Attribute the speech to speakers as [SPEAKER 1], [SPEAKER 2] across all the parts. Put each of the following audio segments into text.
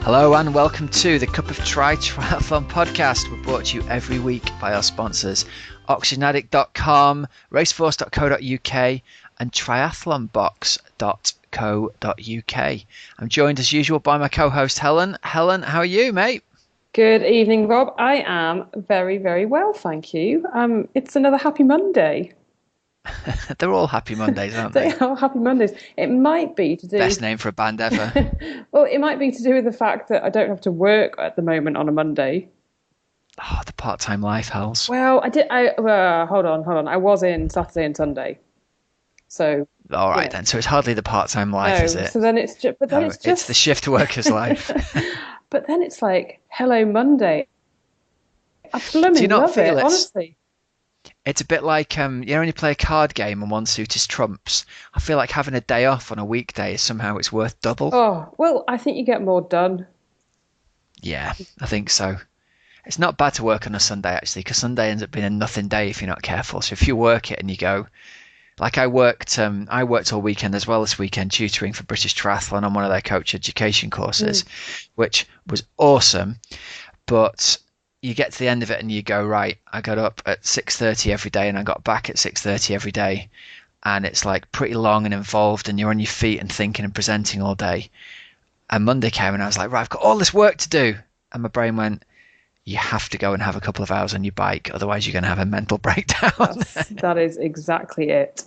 [SPEAKER 1] Hello and welcome to the Cup of Triathlon podcast. We're brought to you every week by our sponsors, oxygenaddict.com, raceforce.co.uk and triathlonbox.co.uk. I'm joined as usual by my co-host Helen. Helen, how are you, mate?
[SPEAKER 2] Good evening, Rob. I am very, very well, thank you. It's another happy Monday.
[SPEAKER 1] They're all happy Mondays, aren't they?
[SPEAKER 2] They are happy Mondays. It might be to do...
[SPEAKER 1] Best name for a band ever.
[SPEAKER 2] Well, it might be to do with the fact that I don't have to work at the moment on a Monday.
[SPEAKER 1] Oh, the part-time life, Hells.
[SPEAKER 2] Well, hold on. I was in Saturday and Sunday. So...
[SPEAKER 1] All right, then. So it's hardly the part-time life,
[SPEAKER 2] No,
[SPEAKER 1] is it?
[SPEAKER 2] so then it's just... But then
[SPEAKER 1] No,
[SPEAKER 2] it's just...
[SPEAKER 1] it's the shift worker's life.
[SPEAKER 2] But then it's like, hello, Monday. I
[SPEAKER 1] Do you
[SPEAKER 2] blooming
[SPEAKER 1] not
[SPEAKER 2] love
[SPEAKER 1] feel
[SPEAKER 2] it,
[SPEAKER 1] it's-
[SPEAKER 2] honestly.
[SPEAKER 1] It's a bit like, when you play a card game and one suit is trumps. I feel like having a day off on a weekday is somehow it's worth double.
[SPEAKER 2] Oh, well, I think you get more done.
[SPEAKER 1] Yeah, I think so. It's not bad to work on a Sunday, actually, because Sunday ends up being a nothing day if you're not careful. So if you work it and you go, like I worked all weekend as well this weekend tutoring for British Triathlon on one of their coach education courses, which was awesome. But you get to the end of it and you go, right, I got up at 6:30 every day and I got back at 6:30 every day. And it's like pretty long and involved and you're on your feet and thinking and presenting all day. And Monday came and I was like, right, I've got all this work to do. And my brain went, you have to go and have a couple of hours on your bike. Otherwise you're going to have a mental breakdown.
[SPEAKER 2] That is exactly it.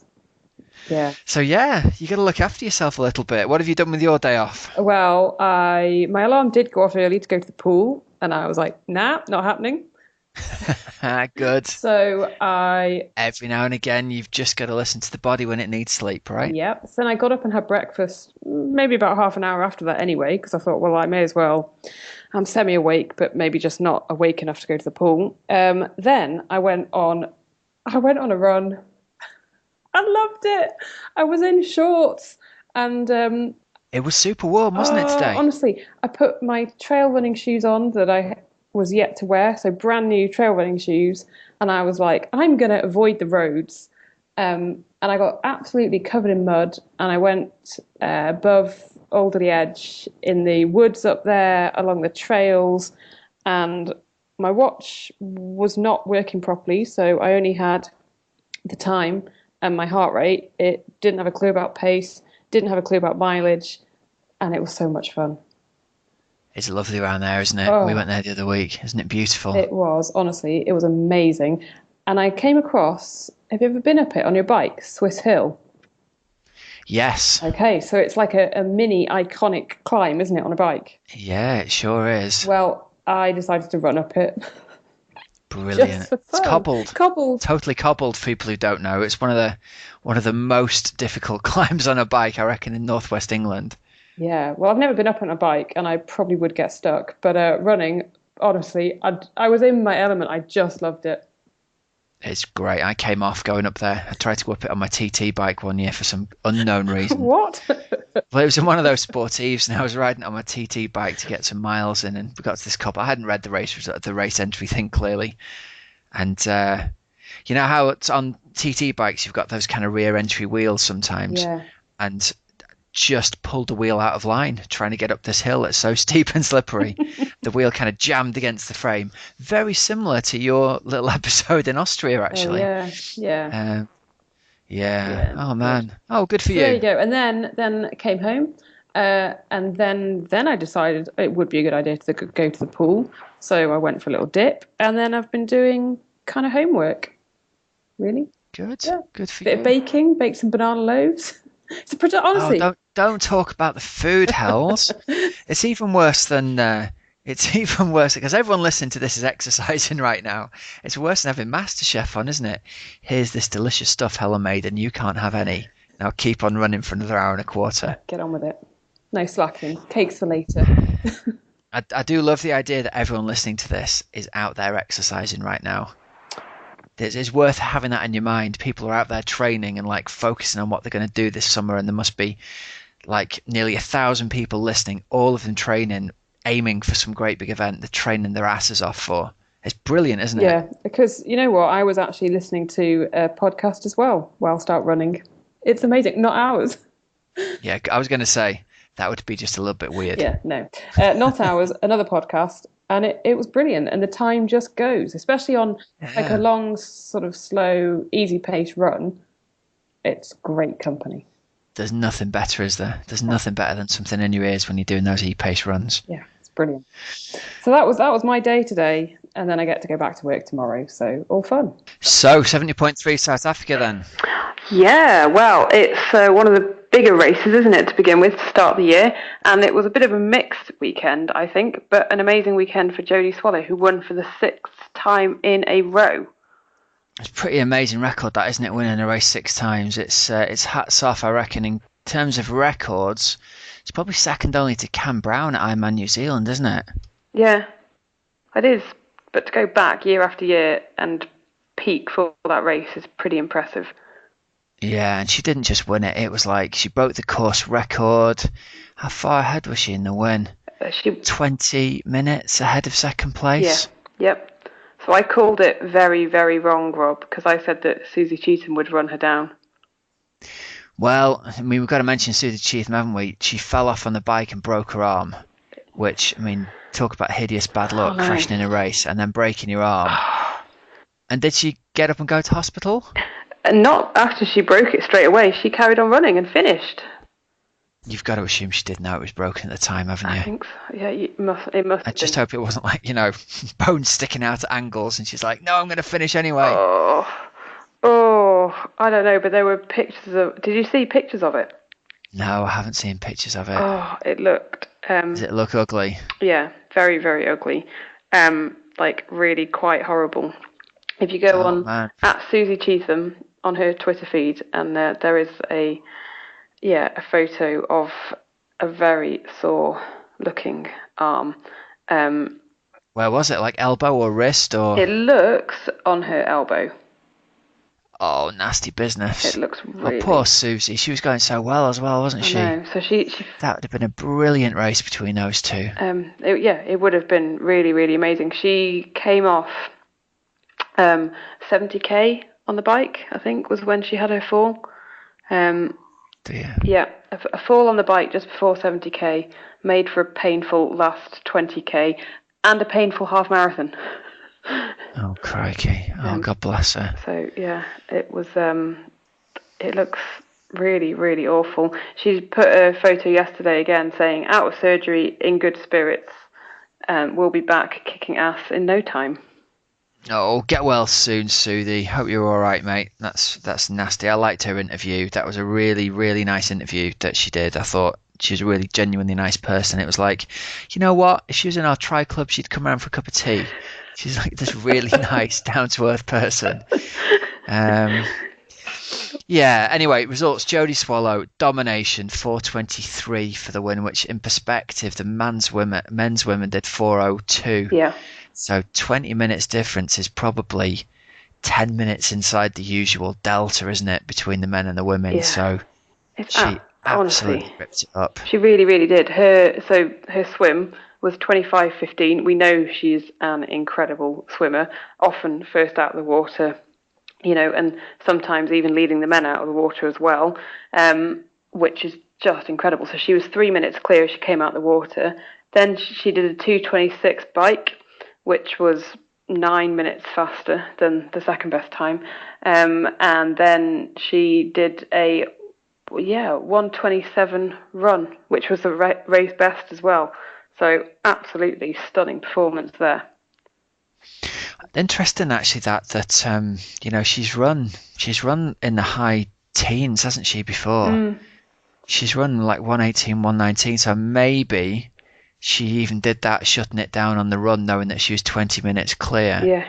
[SPEAKER 2] Yeah.
[SPEAKER 1] So yeah, you got to look after yourself a little bit. What have you done with your day off?
[SPEAKER 2] Well, my alarm did go off early to go to the pool, and I was like, nah, not happening.
[SPEAKER 1] Good.
[SPEAKER 2] So I,
[SPEAKER 1] Every now and again, you've just got to listen to the body when it needs sleep, right?
[SPEAKER 2] yep. So then I got up and had breakfast, maybe about half an hour after that anyway, because I thought, well, I may as well. I'm semi-awake, but maybe just not awake enough to go to the pool. Then I went on a run. I loved it. I was in shorts and
[SPEAKER 1] It was super warm, wasn't it, today?
[SPEAKER 2] honestly, I put my trail running shoes on that I was yet to wear, so brand new trail running shoes, and I was like, I'm going to avoid the roads. And I got absolutely covered in mud, and I went above Alderley Edge in the woods up there along the trails, and my watch was not working properly, so I only had the time and my heart rate. It didn't have a clue about pace, didn't have a clue about mileage, and it was so much fun.
[SPEAKER 1] It's lovely around there, isn't it?
[SPEAKER 2] Oh.
[SPEAKER 1] We went there the other week. Isn't it beautiful?
[SPEAKER 2] It was, honestly, it was amazing. And I came across, have you ever been up it on your bike, Swiss Hill?
[SPEAKER 1] Yes.
[SPEAKER 2] Okay, so it's like a mini iconic climb, isn't it, on a bike?
[SPEAKER 1] Yeah, it sure is.
[SPEAKER 2] Well, I decided to run up it.
[SPEAKER 1] Brilliant.
[SPEAKER 2] Just for
[SPEAKER 1] It's
[SPEAKER 2] fun.
[SPEAKER 1] cobbled.
[SPEAKER 2] Cobbled.
[SPEAKER 1] Totally cobbled for people who don't know. It's one of the most difficult climbs on a bike, I reckon, in northwest England.
[SPEAKER 2] Yeah, well, I've never been up on a bike, and I probably would get stuck. But running, honestly, I was in my element. I just loved it.
[SPEAKER 1] It's great. I came off going up there. I tried to go up it on my TT bike one year for some unknown reason.
[SPEAKER 2] What?
[SPEAKER 1] Well, it was in one of those sportives, and I was riding on my TT bike to get some miles in, and we got to this cobble. I hadn't read the race entry thing clearly, and you know how it's on TT bikes, you've got those kind of rear entry wheels sometimes,
[SPEAKER 2] Yeah.
[SPEAKER 1] and just pulled the wheel out of line trying to get up this hill. It's so steep and slippery. The wheel kind of jammed against the frame. Very similar to your little episode in Austria, actually.
[SPEAKER 2] Oh, yeah.
[SPEAKER 1] Yeah. Oh man. Oh, good for
[SPEAKER 2] So
[SPEAKER 1] you.
[SPEAKER 2] there you go. And then I came home, and then I decided it would be a good idea to go to the pool. So I went for a little dip, and then I've been doing kind of homework. Really?
[SPEAKER 1] Good.
[SPEAKER 2] Yeah.
[SPEAKER 1] Good for
[SPEAKER 2] Bit
[SPEAKER 1] you.
[SPEAKER 2] of baking, baked some banana loaves. It's a pretty, honestly.
[SPEAKER 1] Oh, don't talk about the food, Hells. It's even worse because everyone listening to this is exercising right now. It's worse than having MasterChef on, isn't it? Here's this delicious stuff Helen made, and you can't have any. Now keep on running for another hour and a quarter.
[SPEAKER 2] Get on with it. No slacking. Cakes for later.
[SPEAKER 1] I do love the idea that everyone listening to this is out there exercising right now. It's worth having that in your mind. People are out there training and like focusing on what they're going to do this summer, and there must be like nearly 1,000 people listening, all of them training, aiming for some great big event. They're training their asses off for. It's brilliant, isn't it?
[SPEAKER 2] Yeah, because you know what? I was actually listening to a podcast as well whilst out running. It's amazing. Not ours.
[SPEAKER 1] Yeah, I was going to say, That would be just a little bit weird.
[SPEAKER 2] Yeah, no. Not Ours, another podcast, and it was brilliant. And the time just goes, especially on like a
[SPEAKER 1] Yeah.
[SPEAKER 2] long, sort of slow, easy pace run. It's great company.
[SPEAKER 1] There's nothing better, is there? There's nothing better than something in your ears when you're doing those e-pace runs.
[SPEAKER 2] Yeah, it's brilliant. So that was my day today, and then I get to go back to work tomorrow. So all fun.
[SPEAKER 1] So 70.3 South Africa then.
[SPEAKER 3] Yeah, well, it's one of the bigger races, isn't it, to begin with, to start the year. And it was a bit of a mixed weekend, I think, but an amazing weekend for Jodie Swallow, who won for the 6th time in a row.
[SPEAKER 1] It's a pretty amazing record, that, isn't it? Winning a race 6 times. It's hats off, I reckon. In terms of records, it's probably second only to Cam Brown at Ironman New Zealand, isn't it?
[SPEAKER 3] Yeah, it is. But to go back year after year and peak for that race is pretty impressive.
[SPEAKER 1] Yeah, and she didn't just win it. It was like she broke the course record. How far ahead was she in the win? 20 minutes ahead of second place.
[SPEAKER 3] Yeah, yep. So I called it very, very wrong, Rob, because I said that Susie Cheetham would run her down.
[SPEAKER 1] Well, I mean, we've got to mention Susie Cheetham, haven't we? She fell off on the bike and broke her arm, which, I mean, talk about hideous bad luck, crashing in a race and then breaking your arm. And did she get up and go to hospital?
[SPEAKER 3] And not after she broke it straight away. She carried on running and finished.
[SPEAKER 1] You've got to assume she did know it was broken at the time, haven't you?
[SPEAKER 3] I think so. Yeah, it must.
[SPEAKER 1] I just hope it wasn't like, bones sticking out at angles and she's like, no, I'm going to finish anyway.
[SPEAKER 3] Oh, I don't know, but there were pictures of... Did you see pictures of it?
[SPEAKER 1] No, I haven't seen pictures of it.
[SPEAKER 3] Oh, it looked...
[SPEAKER 1] Does it look ugly?
[SPEAKER 3] Yeah, very, very ugly. Like, really quite horrible. If you go on at Susie Cheetham on her Twitter feed, and there is a photo of a very sore looking arm.
[SPEAKER 1] Where was it? Like elbow or wrist or?
[SPEAKER 3] It looks on her elbow.
[SPEAKER 1] Oh, nasty business.
[SPEAKER 3] It looks really...
[SPEAKER 1] Oh, poor Susie. She was going so well as well, wasn't she?
[SPEAKER 3] I know. So she...
[SPEAKER 1] That would have been a brilliant race between those two.
[SPEAKER 3] It would have been really, really amazing. She came off 70k on the bike, I think, was when she had her fall. Yeah, a fall on the bike just before 70k made for a painful last 20k and a painful half marathon.
[SPEAKER 1] Oh, crikey. Oh, God bless her.
[SPEAKER 3] So, yeah, it was, it looks really, really awful. She put a photo yesterday again saying, out of surgery, in good spirits, we'll be back kicking ass in no time.
[SPEAKER 1] Oh, get well soon, Susie. Hope you're all right, mate. That's nasty. I liked her interview. That was a really, really nice interview that she did. I thought she was a really genuinely nice person. It was like, you know what? If she was in our tri club, she'd come around for a cup of tea. She's like this really nice, down-to-earth person. Yeah, anyway, results. Jodie Swallow, domination, 4:23 for the win, which in perspective, the men's women did 4:02.
[SPEAKER 3] Yeah.
[SPEAKER 1] So 20 minutes difference is probably 10 minutes inside the usual delta, isn't it, between the men and the women? Yeah. So she absolutely ripped it up.
[SPEAKER 3] She really, really did. Her swim was 25:15. We know she's an incredible swimmer, often first out of the water, and sometimes even leading the men out of the water as well, which is just incredible. So she was 3 minutes clear as she came out of the water. Then she did a 2:26 bike, which was 9 minutes faster than the second best time. And then she did a 1:27 run, which was the race best as well. So absolutely stunning performance there.
[SPEAKER 1] Interesting, actually, that she's run in the high teens, hasn't she, before? She's run like 1:18, 1:19, so maybe she even did that, shutting it down on the run, knowing that she was 20 minutes clear.
[SPEAKER 3] Yeah.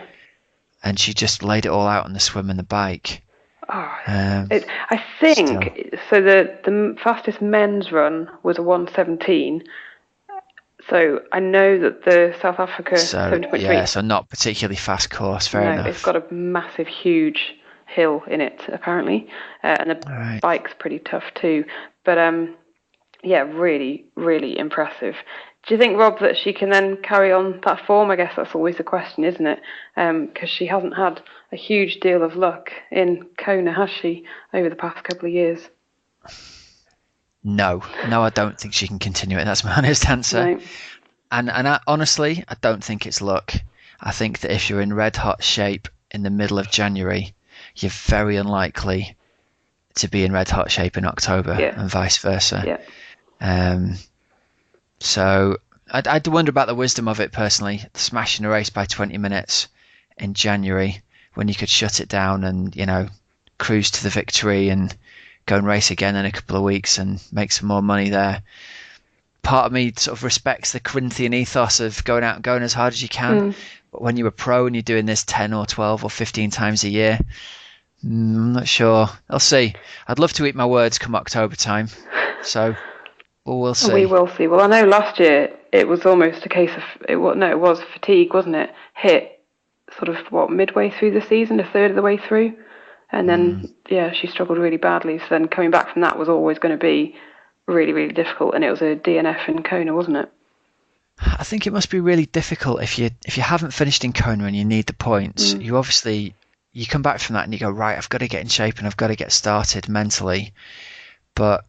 [SPEAKER 1] And she just laid it all out on the swim and the bike.
[SPEAKER 3] I think so. The fastest men's run was a 1:17. So I know that the South Africa 70.3.
[SPEAKER 1] Yeah, so not particularly fast course. Fair enough.
[SPEAKER 3] It's got a massive, huge hill in it apparently, and the bike's pretty tough too. But really, really impressive. Do you think, Rob, that she can then carry on that form? I guess that's always the question, isn't it? Because she hasn't had a huge deal of luck in Kona, has she, over the past couple of years?
[SPEAKER 1] No, I don't think she can continue it. That's my honest answer.
[SPEAKER 3] No.
[SPEAKER 1] And honestly, I don't think it's luck. I think that if you're in red hot shape in the middle of January, you're very unlikely to be in red hot shape in October, and vice versa.
[SPEAKER 3] Yeah.
[SPEAKER 1] So I do wonder about the wisdom of it personally, smashing a race by 20 minutes in January when you could shut it down and, cruise to the victory and go and race again in a couple of weeks and make some more money there. Part of me sort of respects the Corinthian ethos of going out and going as hard as you can. But when you're a pro and you're doing this 10 or 12 or 15 times a year, I'm not sure. I'll see. I'd love to eat my words come October time. So we'll see.
[SPEAKER 3] We will see. Well, I know last year it was almost a case of, it was fatigue, wasn't it? Hit sort of, midway through the season, a third of the way through. And then, she struggled really badly. So then coming back from that was always going to be really, really difficult. And it was a DNF in Kona, wasn't it?
[SPEAKER 1] I think it must be really difficult if you haven't finished in Kona and you need the points. You come back from that and you go, right, I've got to get in shape and I've got to get started mentally. But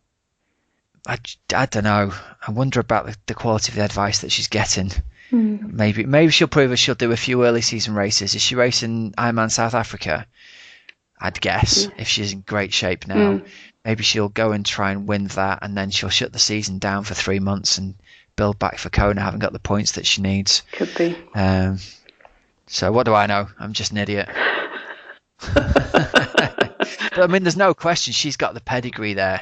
[SPEAKER 1] I don't know. I wonder about the quality of the advice that she's getting. Maybe she'll prove us she'll do a few early season races. Is she racing Ironman South Africa? I'd guess if she's in great shape now. Maybe she'll go and try and win that, and then she'll shut the season down for 3 months and build back for Kona, having got the points that she needs.
[SPEAKER 3] Could be.
[SPEAKER 1] So what do I know? I'm just an idiot. But I mean, there's no question she's got the pedigree there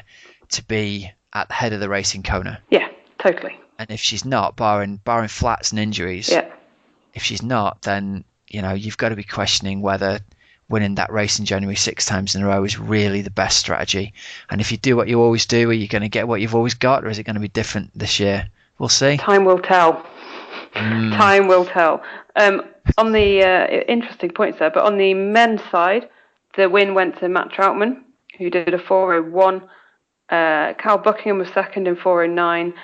[SPEAKER 1] to be at the head of the race in Kona.
[SPEAKER 3] Yeah, totally.
[SPEAKER 1] And if she's not, barring flats and injuries, if she's not, then you've got to be questioning whether winning that race in January 6 times in a row is really the best strategy. And if you do what you always do, are you going to get what you've always got, or is it going to be different this year? We'll see.
[SPEAKER 3] Time will tell. Time will tell. On the interesting points there, but on the men's side, the win went to Matt Troutman, who did a 4:01. Cal Buckingham was second in 4:09.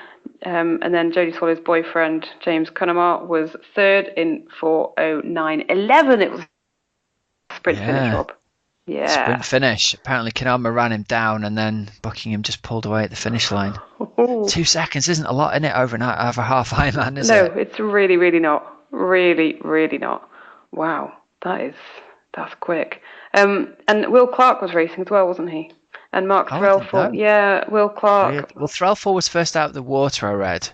[SPEAKER 3] And then Jodie Swallow's boyfriend, James Cunningham, was third in 4:09.11. It was a sprint finish, Rob. Yeah.
[SPEAKER 1] Sprint finish. Apparently Cunningham ran him down and then Buckingham just pulled away at the finish line. 2 seconds isn't a lot in it over half Ironman, is it?
[SPEAKER 3] No, it's really, really not. Really, really not. Wow, that's quick. And Will Clark was racing as well, wasn't he? And Mark Threlfall. Yeah, Will Clark.
[SPEAKER 1] Well, Threlfall was first out of the water, I read.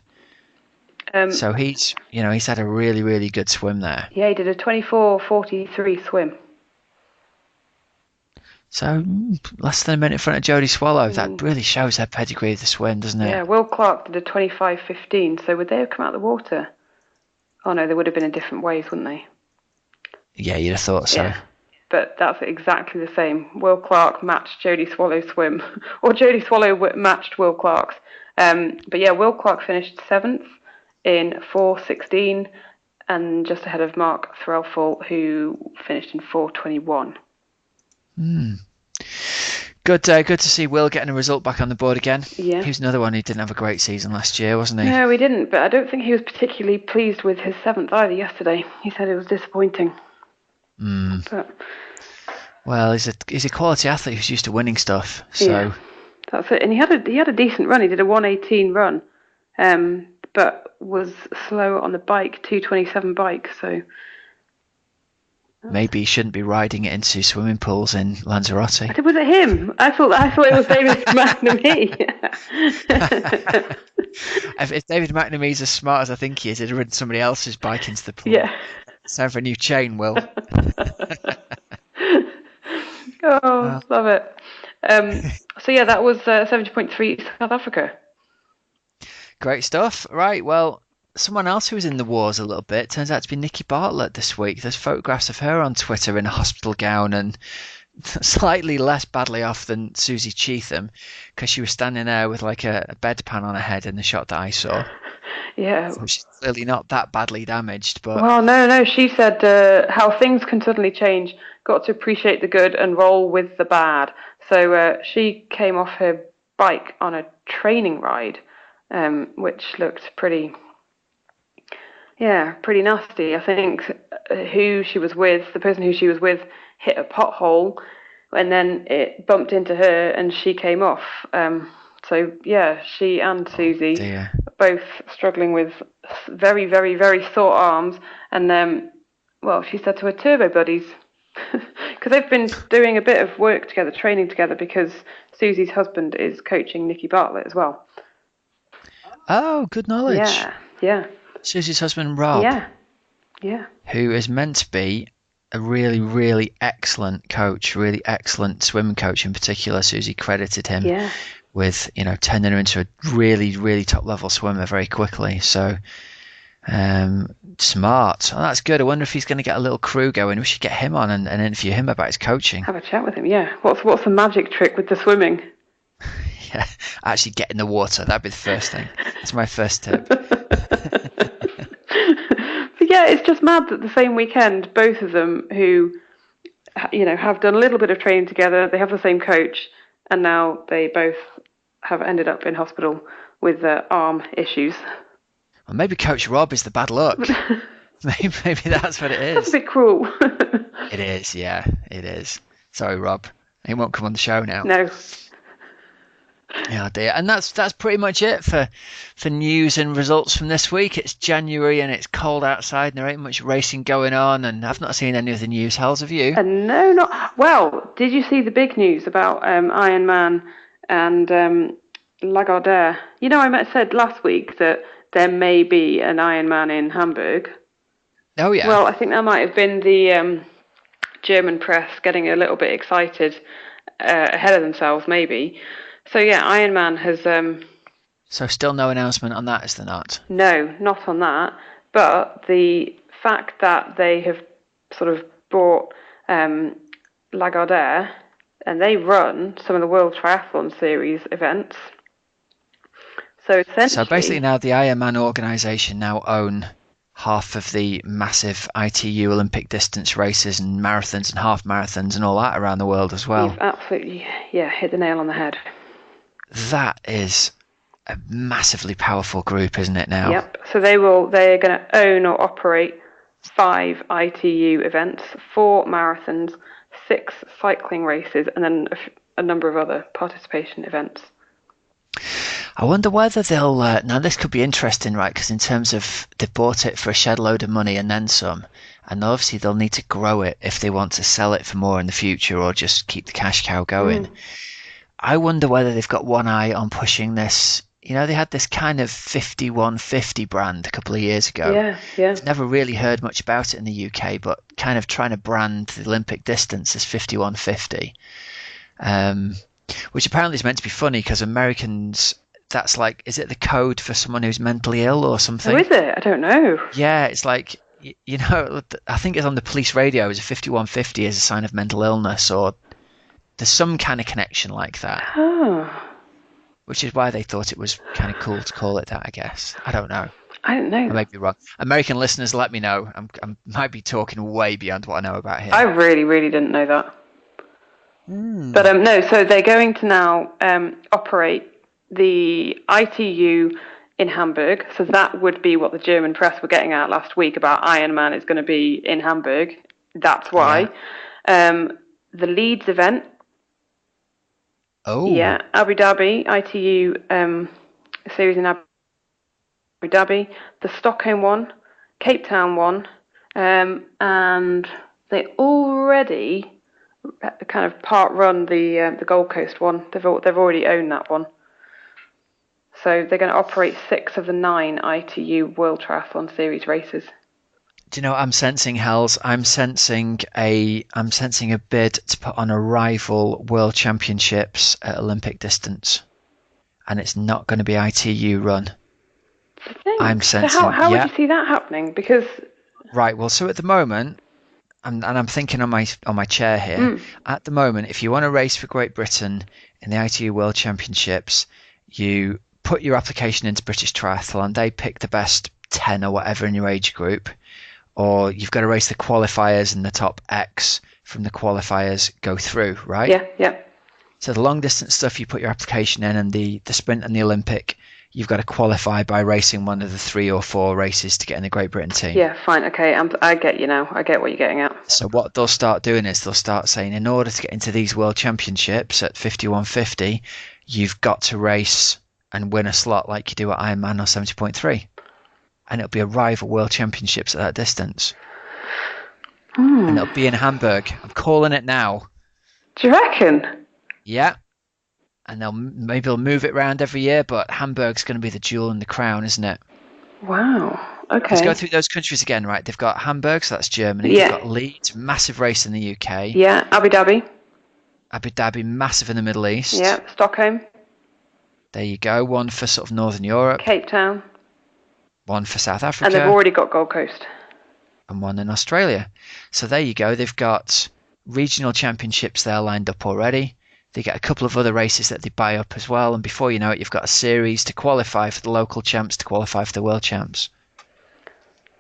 [SPEAKER 1] So he's had a really, really good swim there.
[SPEAKER 3] Yeah, he did a 24:43 swim.
[SPEAKER 1] So less than a minute in front of Jodie Swallow. That really shows her pedigree of the swim, doesn't it?
[SPEAKER 3] Yeah, Will Clark did a 25:15. So would they have come out of the water? Oh no, they would have been in different ways, wouldn't they?
[SPEAKER 1] Yeah, you'd have thought so.
[SPEAKER 3] Yeah. But that's exactly the same. Will Clark matched Jodie Swallow's swim, or Jodie Swallow matched Will Clark's. But yeah, Will Clark finished 7th in 4:16, and just ahead of Mark Threlfall, who finished in 4:21.
[SPEAKER 1] Good to see Will getting a result back on the board again.
[SPEAKER 3] Yeah.
[SPEAKER 1] He was another one who didn't have a great season last year, wasn't he?
[SPEAKER 3] No, he didn't, but I don't think he was particularly pleased with his 7th either yesterday. He said it was disappointing. But,
[SPEAKER 1] well, he's a quality athlete who's used to winning stuff. So
[SPEAKER 3] yeah, that's it. And he had a decent run. He did a 1:18 run, but was slow on the bike, 2:27 bike. So
[SPEAKER 1] maybe he shouldn't be riding it into swimming pools in Lanzarote.
[SPEAKER 3] Was it him? I thought it was David McNamee.
[SPEAKER 1] If David McNamee's as smart as I think he is, he'd have ridden somebody else's bike into the pool.
[SPEAKER 3] Yeah.
[SPEAKER 1] It's time for a new chain, Will.
[SPEAKER 3] Love it. So yeah, that was 70.3 South Africa.
[SPEAKER 1] Great stuff. Right, well, someone else who was in the wars a little bit turns out to be Nikki Bartlett this week. There's photographs of her on Twitter in a hospital gown and slightly less badly off than Susie Cheetham, because she was standing there with like a bedpan on her head in the shot that I saw.
[SPEAKER 3] Yeah.
[SPEAKER 1] So she's clearly not that badly damaged. But
[SPEAKER 3] well, no. She said how things can suddenly change. Got to appreciate the good and roll with the bad. So she came off her bike on a training ride, which looked pretty nasty. I think the person who she was with hit a pothole, and then it bumped into her and she came off. So yeah, she and Susie
[SPEAKER 1] dear.
[SPEAKER 3] both struggling with very, very, very sore arms. And well, she said to her turbo buddies, because they've been doing a bit of work together, training together, because Susie's husband is coaching Nikki Bartlett as well.
[SPEAKER 1] Oh, good knowledge.
[SPEAKER 3] Yeah.
[SPEAKER 1] Susie's husband, Rob.
[SPEAKER 3] Yeah.
[SPEAKER 1] Who is meant to be a really, really excellent coach, really excellent swim coach in particular. Susie credited him with, turning her into a really, really top level swimmer very quickly. So smart. Oh, that's good. I wonder if he's going to get a little crew going. We should get him on and interview him about his coaching.
[SPEAKER 3] Have a chat with him. Yeah. What's the magic trick with the swimming?
[SPEAKER 1] Yeah, actually get in the water. That'd be the first thing. That's my first tip.
[SPEAKER 3] But yeah, it's just mad that the same weekend, both of them who, have done a little bit of training together, they have the same coach, and now they both have ended up in hospital with arm issues.
[SPEAKER 1] Well, maybe Coach Rob is the bad luck. maybe that's what it is.
[SPEAKER 3] That's a bit cruel.
[SPEAKER 1] It is, yeah, it is. Sorry, Rob. He won't come on the show now.
[SPEAKER 3] No.
[SPEAKER 1] Yeah, dear. And that's pretty much it for news and results from this week. It's January and it's cold outside and there ain't much racing going on, and I've not seen any of the news. Hells, have you?
[SPEAKER 3] No, not well. Did you see the big news about Ironman and Lagardère? I said last week that there may be an Ironman in Hamburg.
[SPEAKER 1] Oh yeah.
[SPEAKER 3] Well, I think that might have been the German press getting a little bit excited ahead of themselves, maybe. So yeah, Ironman has.
[SPEAKER 1] So still no announcement on that, is there not?
[SPEAKER 3] No, not on that. But the fact that they have sort of bought Lagardère, and they run some of the World Triathlon Series events. So essentially,
[SPEAKER 1] so basically now the Ironman organisation now own half of the massive ITU Olympic distance races and marathons and half marathons and all that around the world as well.
[SPEAKER 3] You've absolutely hit the nail on the head.
[SPEAKER 1] That is a massively powerful group, isn't it now?
[SPEAKER 3] Yep. So they're going to own or operate 5 ITU events, 4 marathons, 6 cycling races, and then a number of other participation events.
[SPEAKER 1] I wonder whether they'll... now, this could be interesting, right? Because in terms of they've bought it for a shed load of money and then some, and obviously they'll need to grow it if they want to sell it for more in the future or just keep the cash cow going. I wonder whether they've got one eye on pushing this. They had this kind of 5150 brand a couple of years ago.
[SPEAKER 3] Yeah.
[SPEAKER 1] I've never really heard much about it in the UK, but kind of trying to brand the Olympic distance as 5150, which apparently is meant to be funny because Americans, that's like, is it the code for someone who's mentally ill or something?
[SPEAKER 3] Oh, is it? I don't know.
[SPEAKER 1] Yeah, it's like, I think it's on the police radio as a 5150 is a sign of mental illness, or there's some kind of connection like that.
[SPEAKER 3] Oh.
[SPEAKER 1] Which is why they thought it was kind of cool to call it that, I guess. I don't know.
[SPEAKER 3] I don't know.
[SPEAKER 1] I may be wrong. American listeners, let me know. I might be talking way beyond what I know about here.
[SPEAKER 3] I really, really didn't know that. But no, so they're going to now operate the ITU in Hamburg. So that would be what the German press were getting at last week about Ironman is going to be in Hamburg. That's why. Yeah. The Leeds event.
[SPEAKER 1] Oh.
[SPEAKER 3] Yeah, Abu Dhabi, ITU series in Abu Dhabi, the Stockholm one, Cape Town one, and they already kind of part run the Gold Coast one. They've already owned that one. So they're going to operate 6 of the 9 ITU World Triathlon Series races.
[SPEAKER 1] Do you know what I'm sensing, Hells? I'm sensing a bid to put on a rival World Championships at Olympic distance, and it's not going to be ITU run. I'm sensing.
[SPEAKER 3] So how would you see that happening? Because
[SPEAKER 1] right, well, so at the moment, and I'm thinking on my chair here. At the moment, if you want to race for Great Britain in the ITU World Championships, you put your application into British Triathlon. They pick the best 10 or whatever in your age group. Or you've got to race the qualifiers and the top X from the qualifiers go through, right?
[SPEAKER 3] Yeah.
[SPEAKER 1] So the long distance stuff, you put your application in, and the sprint and the Olympic, you've got to qualify by racing one of the 3 or 4 races to get in the Great Britain team.
[SPEAKER 3] Yeah, fine. Okay, I get you now. I get what you're getting at.
[SPEAKER 1] So what they'll start doing is they'll start saying, in order to get into these World Championships at 51.50, you've got to race and win a slot like you do at Ironman or 70.3. And it'll be a rival World Championships at that distance. And it'll be in Hamburg. I'm calling it now.
[SPEAKER 3] Do you reckon?
[SPEAKER 1] Yeah. And maybe they'll move it around every year, but Hamburg's going to be the jewel in the crown, isn't it?
[SPEAKER 3] Wow. Okay.
[SPEAKER 1] Let's go through those countries again, right? They've got Hamburg, so that's Germany.
[SPEAKER 3] Yeah.
[SPEAKER 1] They've got Leeds, massive race in the UK.
[SPEAKER 3] Yeah. Abu Dhabi.
[SPEAKER 1] Abu Dhabi, massive in the Middle East.
[SPEAKER 3] Yeah. Stockholm.
[SPEAKER 1] There you go. One for sort of Northern Europe.
[SPEAKER 3] Cape Town.
[SPEAKER 1] One for South Africa.
[SPEAKER 3] And they've already got Gold Coast.
[SPEAKER 1] And one in Australia. So there you go. They've got regional championships there lined up already. They get a couple of other races that they buy up as well. And before you know it, you've got a series to qualify for the local champs, to qualify for the world champs.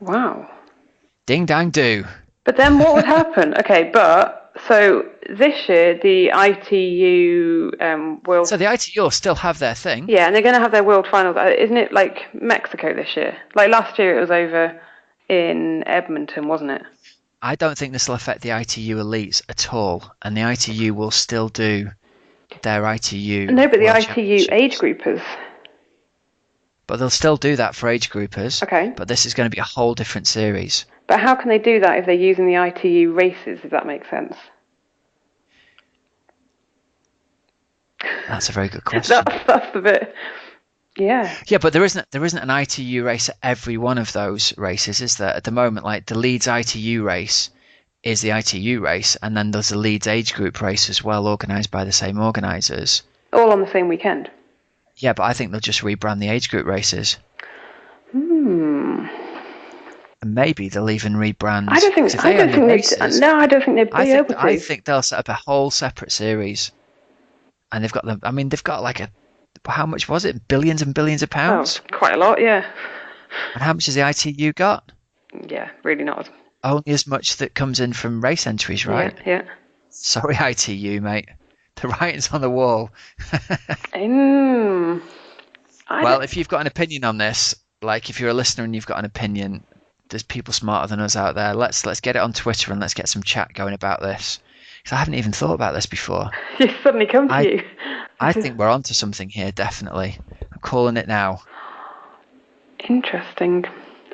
[SPEAKER 3] Wow.
[SPEAKER 1] Ding dang do.
[SPEAKER 3] But then what would happen? Okay, but so this year the ITU World.
[SPEAKER 1] So the ITU will still have their thing.
[SPEAKER 3] Yeah, and they're going to have their World Finals. Isn't it like Mexico this year? Like last year it was over in Edmonton, wasn't it?
[SPEAKER 1] I don't think this will affect the ITU elites at all. And the ITU will still do their ITU.
[SPEAKER 3] No, but the
[SPEAKER 1] World
[SPEAKER 3] ITU age groupers.
[SPEAKER 1] But they'll still do that for age groupers.
[SPEAKER 3] Okay.
[SPEAKER 1] But this is going to be a whole different series.
[SPEAKER 3] But how can they do that if they're using the ITU races, if that makes sense?
[SPEAKER 1] That's a very good question.
[SPEAKER 3] That's the bit. Yeah.
[SPEAKER 1] Yeah, but there isn't an ITU race at every one of those races, is there? At the moment, like the Leeds ITU race is the ITU race, and then there's the Leeds age group race as well, organised by the same organisers.
[SPEAKER 3] All on the same weekend.
[SPEAKER 1] Yeah, but I think they'll just rebrand the age group races. And maybe they'll even rebrand.
[SPEAKER 3] I don't think they'd be able to.
[SPEAKER 1] I think they'll set up a whole separate series, and they've got them. I mean, they've got like how much was it? Billions and billions of pounds.
[SPEAKER 3] Oh, quite a lot, yeah.
[SPEAKER 1] And how much has the ITU got?
[SPEAKER 3] Yeah, really not.
[SPEAKER 1] Only as much that comes in from race entries, right?
[SPEAKER 3] Yeah.
[SPEAKER 1] Sorry, ITU, mate. The writing's on the wall. Well, if you've got an opinion on this, like if you're a listener and you've got an opinion, there's people smarter than us out there. Let's get it on Twitter and let's get some chat going about this. Because I haven't even thought about this before.
[SPEAKER 3] It's suddenly come to you.
[SPEAKER 1] I think we're onto something here, definitely. I'm calling it now.
[SPEAKER 3] Interesting.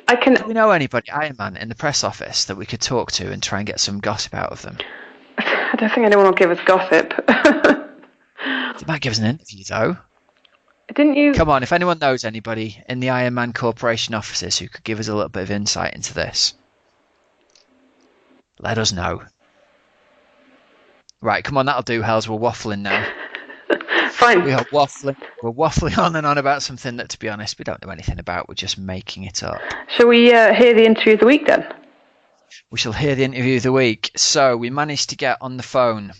[SPEAKER 1] Do we know anybody, Ironman, in the press office that we could talk to and try and get some gossip out of them?
[SPEAKER 3] I don't think anyone will give us gossip.
[SPEAKER 1] They might give us an interview, though.
[SPEAKER 3] Didn't you?
[SPEAKER 1] Come on, if anyone knows anybody in the Ironman Corporation offices who could give us a little bit of insight into this, let us know. Right, come on, that'll do, Hells. We're waffling now.
[SPEAKER 3] Fine.
[SPEAKER 1] We are waffling. We're waffling on and on about something that, to be honest, we don't know anything about. We're just making it up.
[SPEAKER 3] Shall we hear the interview of the week then?
[SPEAKER 1] We shall hear the interview of the week. So we managed to get on the phone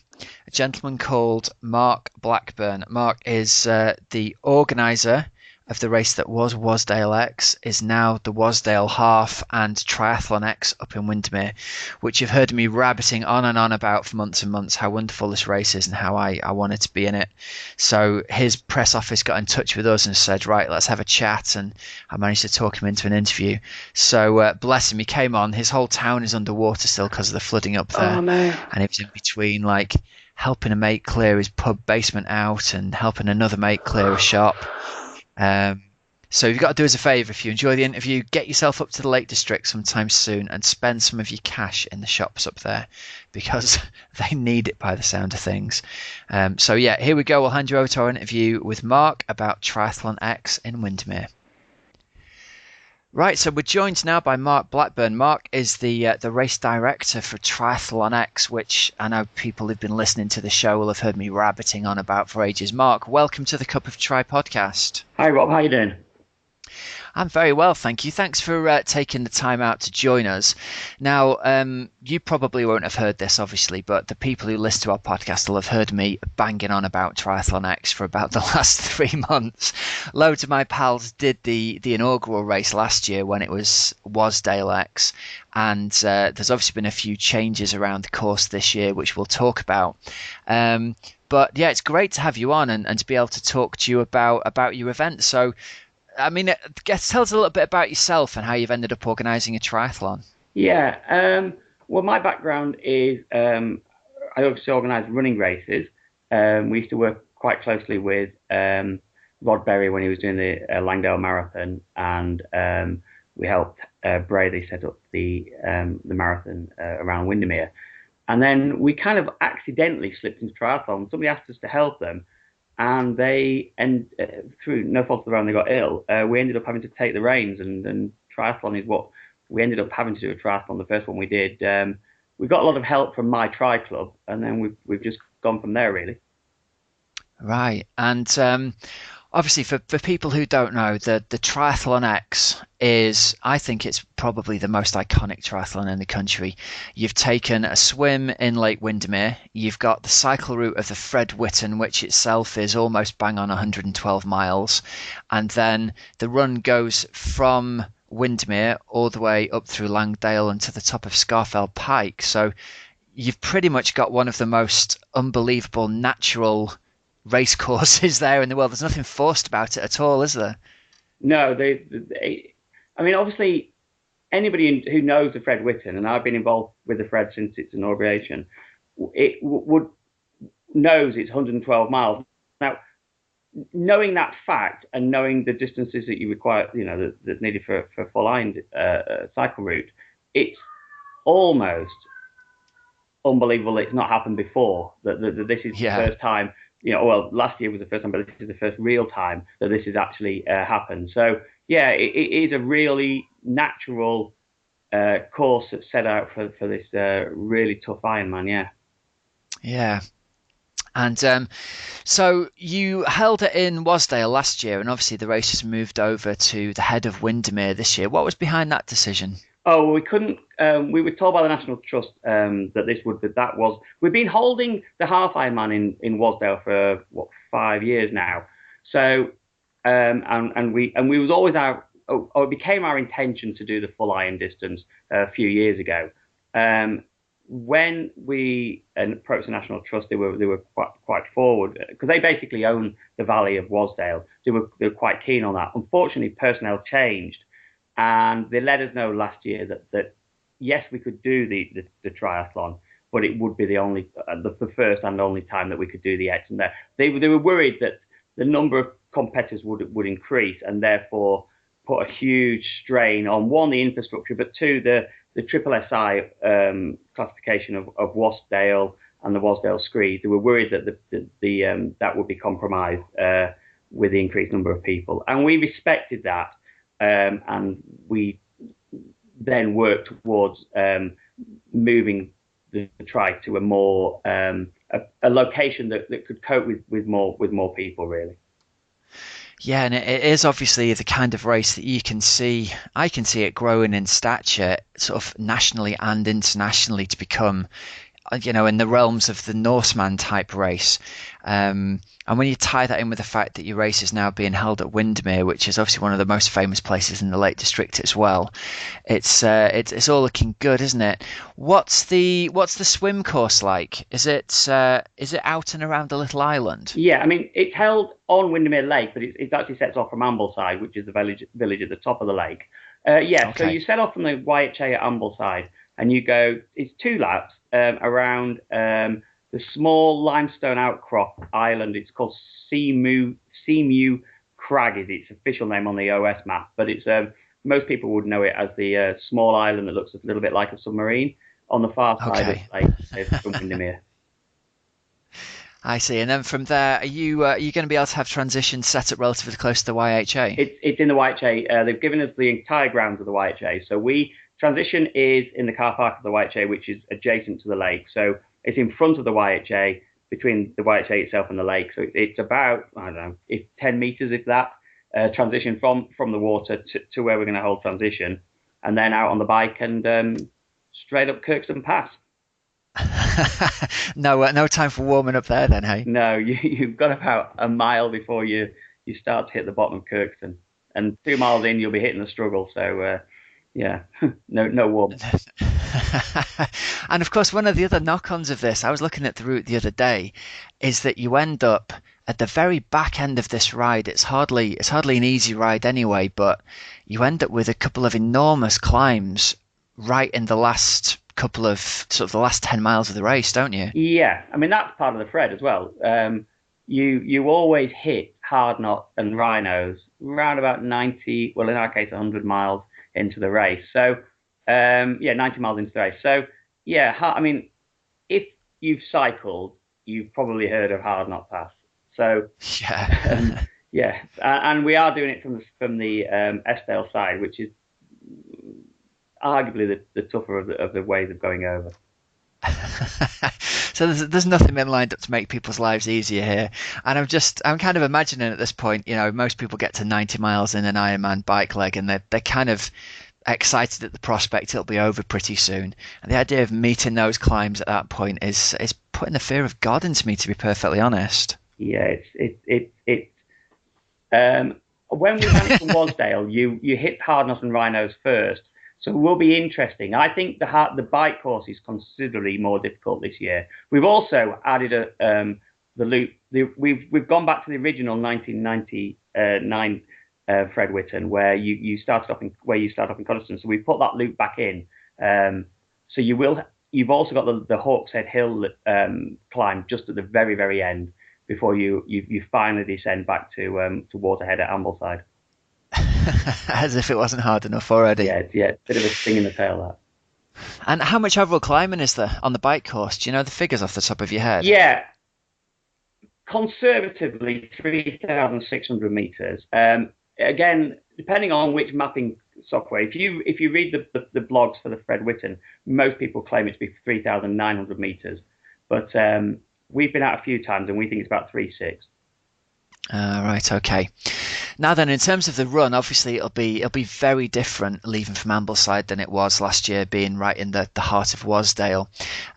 [SPEAKER 1] a gentleman called Mark Blackburn. Mark is the organiser of the race that was Wasdale X, is now the Wasdale Half and Triathlon X up in Windermere, which you've heard me rabbiting on and on about for months and months, how wonderful this race is and how I wanted to be in it. So his press office got in touch with us and said, right, let's have a chat, and I managed to talk him into an interview. So bless him, he came on. His whole town is underwater still because of the flooding up there.
[SPEAKER 3] Oh, no.
[SPEAKER 1] And it was in between, like, helping a mate clear his pub basement out and helping another mate clear a shop. So you've got to do us a favour. If you enjoy the interview, get yourself up to the Lake District sometime soon and spend some of your cash in the shops up there, because they need it by the sound of things. So yeah, here we go. We'll hand you over to our interview with Mark about Triathlon X in Windermere. Right, so we're joined now by Mark Blackburn. Mark is the race director for Triathlon X, which I know people who've been listening to the show will have heard me rabbiting on about for ages. Mark, welcome to the Cup of Tri podcast.
[SPEAKER 4] Hi Rob, how you doing?
[SPEAKER 1] I'm very well, thank you. Thanks for taking the time out to join us. Now, you probably won't have heard this, obviously, but the people who listen to our podcast will have heard me banging on about Triathlon X for about the last 3 months. Loads of my pals did the inaugural race last year when it was Wasdale X, and there's obviously been a few changes around the course this year, which we'll talk about. But yeah, it's great to have you on and to be able to talk to you about your event. So I mean, tell us a little bit about yourself and how you've ended up organising a triathlon.
[SPEAKER 4] Yeah. Well, my background is I obviously organise running races. We used to work quite closely with Rod Berry when he was doing the Langdale Marathon, and we helped Brady set up the marathon around Windermere. And then we kind of accidentally slipped into triathlon. Somebody asked us to help them, and through no fault of their own, they got ill. We ended up having to take the reins, and triathlon is what we ended up having to do. A triathlon, the first one we did. We got a lot of help from my tri club, and then we've just gone from there, really.
[SPEAKER 1] Right. And obviously, for people who don't know, the Triathlon X is, I think it's probably the most iconic triathlon in the country. You've taken a swim in Lake Windermere. You've got the cycle route of the Fred Whitton, which itself is almost bang on 112 miles. And then the run goes from Windermere all the way up through Langdale and to the top of Scafel Pike. So you've pretty much got one of the most unbelievable natural race courses there in the world. There's nothing forced about it at all, is there?
[SPEAKER 4] No, I mean, obviously, anybody who knows the Fred Whitton, and I've been involved with the Fred since its inauguration, knows it's 112 miles. Now, knowing that fact and knowing the distances that you require, that's needed for a full iron cycle route, it's almost unbelievable it's not happened before. That this is the first time. Well, last year was the first time, but this is the first real time that this has actually happened. So, yeah, it is a really natural course that's set out for this really tough Ironman, yeah.
[SPEAKER 1] Yeah. And so you held it in Wasdale last year, and obviously the race has moved over to the head of Windermere this year. What was behind that decision?
[SPEAKER 4] Oh, we couldn't. We were told by the National Trust that we've been holding the half Ironman in Wasdale for 5 years now. So, and we was always it became our intention to do the full iron distance a few years ago. When we approached the National Trust, they were quite forward because they basically own the valley of Wasdale. They were quite keen on that. Unfortunately, personnel changed. And they let us know last year that yes, we could do the triathlon, but it would be the first and only time that we could do the X. And they were worried that the number of competitors would increase and therefore put a huge strain on, one, the infrastructure, but two, the triple SI classification of Wasdale and the Wasdale Screed. They were worried that that would be compromised with the increased number of people, and we respected that. And we then worked towards moving the tri to a more a location that could cope with more people, really.
[SPEAKER 1] Yeah, and it is obviously the kind of race that you can see. I can see it growing in stature, sort of nationally and internationally, to become, in the realms of the Norseman type race. And when you tie that in with the fact that your race is now being held at Windermere, which is obviously one of the most famous places in the Lake District as well, it's all looking good, isn't it? What's the swim course like? Is it out and around a little island?
[SPEAKER 4] Yeah, I mean it's held on Windermere Lake, but it actually sets off from Ambleside, which is the village at the top of the lake. Okay. So you set off from the YHA at Ambleside, and you go. It's 2 laps around. The small limestone outcrop island. It's called Seamew Crag is its official name on the OS map, but it's most people would know it as the small island that looks a little bit like a submarine on the far side of Lake from Windermere.
[SPEAKER 1] I see. And then from there, are you going to be able to have transitions set up relatively close to the YHA?
[SPEAKER 4] It's in the YHA. They've given us the entire grounds of the YHA. So transition is in the car park of the YHA, which is adjacent to the lake. So it's in front of the YHA, between the YHA itself and the lake. So it's about, 10 meters, if that, transition from the water to where we're going to hold transition, and then out on the bike and straight up Kirkstone Pass.
[SPEAKER 1] No time for warming up there then, hey?
[SPEAKER 4] No, you've got about a mile before you start to hit the bottom of Kirkstone. And 2 miles in, you'll be hitting the struggle. So, yeah, no warm.
[SPEAKER 1] And of course, one of the other knock-ons of this, I was looking at the route the other day, is that you end up at the very back end of this ride, it's hardly an easy ride anyway, but you end up with a couple of enormous climbs right in the last couple of sort of the last 10 miles of the race, don't you?
[SPEAKER 4] Yeah, I mean that's part of the Fred as well. You always hit hard knot and rhinos around about 90, well in our case 100 miles into the race. So 90 miles into the race. So yeah, I mean if you've cycled, you've probably heard of Hard Knot Pass. So
[SPEAKER 1] yeah,
[SPEAKER 4] and we are doing it from the Eskdale side, which is arguably the tougher of the ways of going over.
[SPEAKER 1] So there's nothing been lined up to make people's lives easier here, and I'm kind of imagining at this point, most people get to 90 miles in an Ironman bike leg, and they're kind of excited at the prospect it'll be over pretty soon, and the idea of meeting those climbs at that point is putting the fear of God into me, to be perfectly honest.
[SPEAKER 4] Yeah, when we went from Wasdale, you hit Hard Knot and Rhinos first. So it will be interesting. I think the bike course is considerably more difficult this year. We've also added the loop. We've gone back to the original 1999 Fred Whitton, where you started off in Coniston. So we put that loop back in. So you've also got the Hawkshead Hill climb just at the very, very end before you finally descend back to Waterhead at Ambleside.
[SPEAKER 1] As if it wasn't hard enough already.
[SPEAKER 4] Yeah, bit of a sting in the tail, that.
[SPEAKER 1] And how much overall climbing is there on the bike course? Do you know the figures off the top of your head?
[SPEAKER 4] Yeah, conservatively 3,600 meters. Again, depending on which mapping software. If you read the blogs for the Fred Whitton, most people claim it to be 3,900 meters, but we've been out a few times and we think it's about 3,600.
[SPEAKER 1] Right, okay. Now then, in terms of the run, obviously it'll be very different leaving from Ambleside than it was last year, being right in the heart of Wasdale.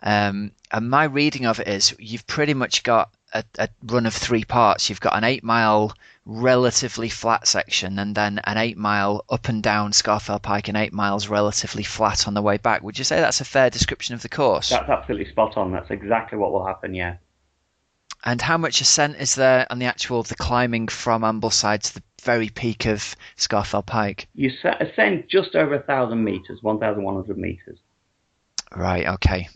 [SPEAKER 1] And my reading of it is you've pretty much got a run of 3 parts. You've got an 8-mile relatively flat section, and then an 8-mile up and down Scafel Pike, and 8 miles relatively flat on the way back. Would you say that's a fair description of the course?
[SPEAKER 4] That's absolutely spot on. That's exactly what will happen, yeah.
[SPEAKER 1] And how much ascent is there on the climbing from Ambleside to the very peak of Scafel Pike?
[SPEAKER 4] You ascend just over 1,000 meters, 1,100 meters.
[SPEAKER 1] Right, okay.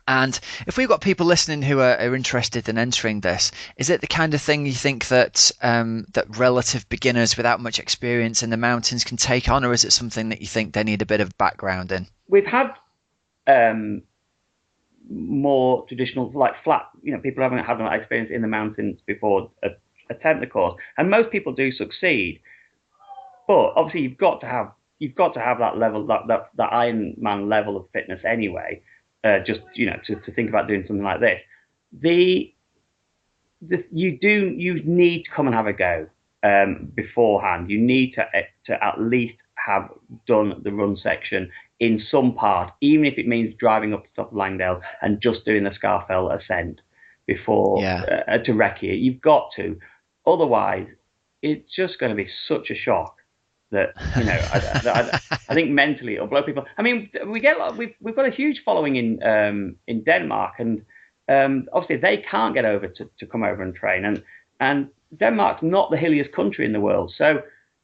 [SPEAKER 1] And if we've got people listening who are interested in entering this, is it the kind of thing you think that that relative beginners without much experience in the mountains can take on, or is it something that you think they need a bit of background in?
[SPEAKER 4] We've had more traditional, like flat, people haven't had that experience in the mountains before attempt the course, and most people do succeed. But obviously, you've got to have that level, that Ironman level of fitness anyway. To think about doing something like this, you need to come and have a go beforehand. You need to at least have done the run section in some part, even if it means driving up to top of Langdale and just doing the Scafell ascent before to Recce. You've got to, otherwise it's just going to be such a shock that I think mentally it'll blow people. I mean, we've got a huge following in Denmark, and obviously they can't get over to come over and train, and Denmark's not the hilliest country in the world, so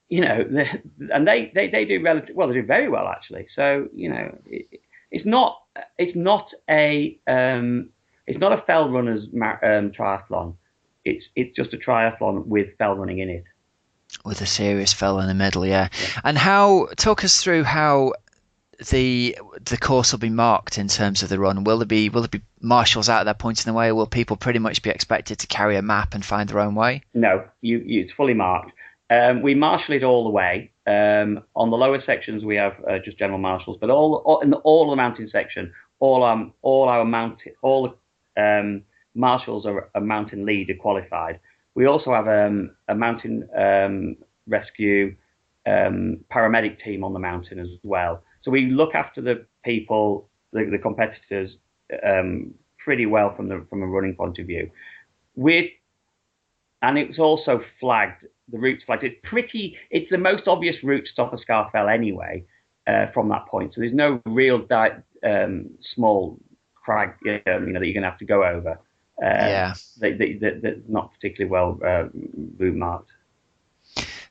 [SPEAKER 4] and they do relatively well. They do very well actually. So it's not a fell runners triathlon. It's just a triathlon with fell running in it.
[SPEAKER 1] With a serious fell in the middle, yeah. And talk us through how the course will be marked in terms of the run. Will there be marshals out there pointing the way, or will people pretty much be expected to carry a map and find their own way?
[SPEAKER 4] No, it's fully marked. We marshal it all the way. On the lower sections, we have just general marshals, but all the mountain section, all marshals are a mountain leader qualified. We also have a mountain rescue paramedic team on the mountain as well. So we look after the people, the competitors, pretty well from a running point of view. And it's also flagged. The route's flagged. It's the most obvious route to top of Scafell anyway from that point. So there's no real small crag that you're going to have to go over. That's not particularly well route marked.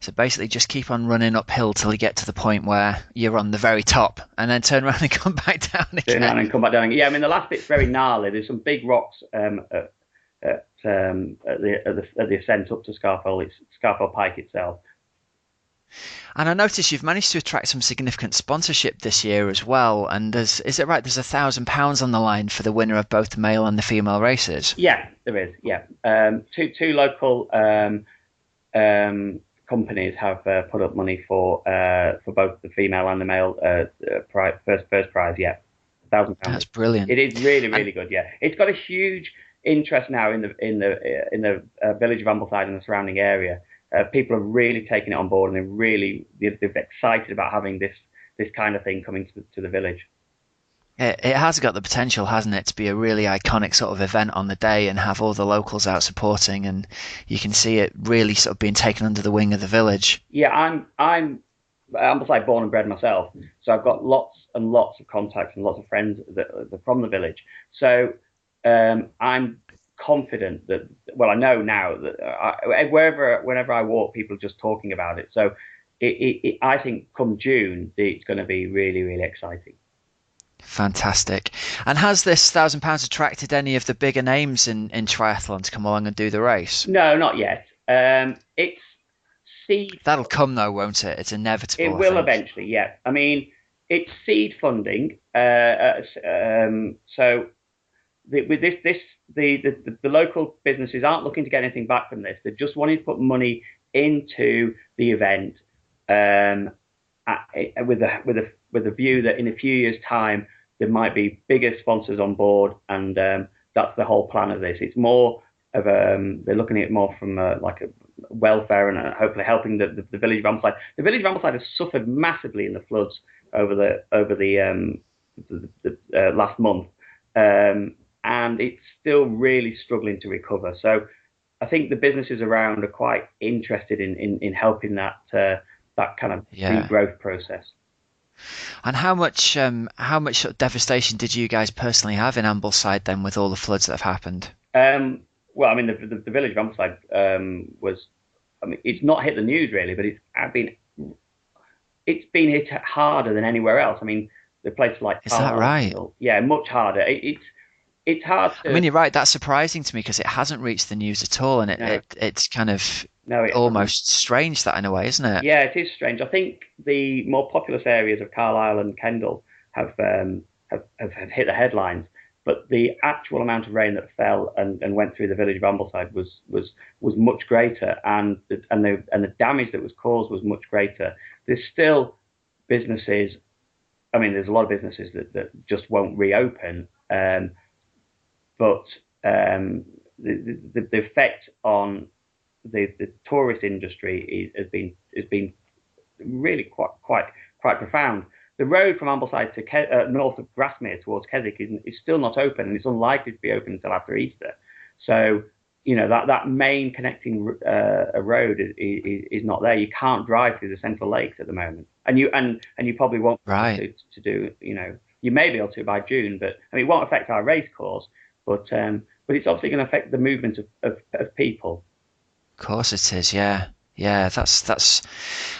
[SPEAKER 1] So basically just keep on running uphill till you get to the point where you're on the very top, and then turn around and come back down again.
[SPEAKER 4] Turn around and come back down. Yeah, I mean, the last bit's very gnarly. There's some big rocks at the ascent up to Scafel. It's Scafel Pike itself.
[SPEAKER 1] And I noticed you've managed to attract some significant sponsorship this year as well. And is it right? There's £1,000 on the line for the winner of both the male and the female races.
[SPEAKER 4] Yeah, there is. Yeah, two local companies have put up money for both the female and the male first prize. Yeah, £1,000.
[SPEAKER 1] That's brilliant.
[SPEAKER 4] It is really good. Yeah, it's got a huge interest now in the village of Ambleside and the surrounding area. People are really taking it on board, and they're excited about having this kind of thing coming to the village.
[SPEAKER 1] It has got the potential, hasn't it, to be a really iconic sort of event on the day and have all the locals out supporting, and you can see it really sort of being taken under the wing of the village.
[SPEAKER 4] Yeah, I'm Ambleside born and bred myself, so I've got lots and lots of contacts and lots of friends that are from the village. So I'm confident that, well, I know now that whenever I walk, people are just talking about it. So I think come June, it's going to be really exciting.
[SPEAKER 1] Fantastic. And has this £1,000 attracted any of the bigger names in triathlon to come along and do the race?
[SPEAKER 4] No, not yet. It's seed.
[SPEAKER 1] That'll come though, won't it? It's inevitable.
[SPEAKER 4] It will eventually. Yeah. I mean, it's seed funding. So with this, the local businesses aren't looking to get anything back from this. They just wanting to put money into the event, with a view that in a few years' time there might be bigger sponsors on board, and that's the whole plan of this. It's more of they're looking at it more from like a welfare and hopefully helping the village of Ambleside. The village of Ambleside has suffered massively in the floods over the last month, and it's still really struggling to recover. So I think the businesses around are quite interested in helping that kind of regrowth process.
[SPEAKER 1] And how much sort of devastation did you guys personally have in Ambleside then, with all the floods that have happened?
[SPEAKER 4] Well, I mean, the village of Ambleside was, I mean, it's not hit the news really, but it's been hit harder than anywhere else. I mean, the places like
[SPEAKER 1] is that right?
[SPEAKER 4] Yeah, much harder. It's hard to...
[SPEAKER 1] I mean, you're right. That's surprising to me because it hasn't reached the news at all, and it's kind of almost strange that in a way, isn't it?
[SPEAKER 4] Yeah, it is strange. I think the more populous areas of Carlisle and Kendal have hit the headlines, but the actual amount of rain that fell and went through the village of Ambleside was much greater, and the damage that was caused was much greater. There's still businesses. I mean, there's a lot of businesses that just won't reopen. But the effect on the tourist industry has been really quite profound. The road from Ambleside to north of Grasmere towards Keswick is still not open, and it's unlikely to be open until after Easter. So that main connecting road is not there. You can't drive through the Central Lakes at the moment, and you probably won't be able to do. You may be able to by June, but I mean, it won't affect our race course. But it's obviously going to affect the movement of people.
[SPEAKER 1] Of course it is, yeah. That's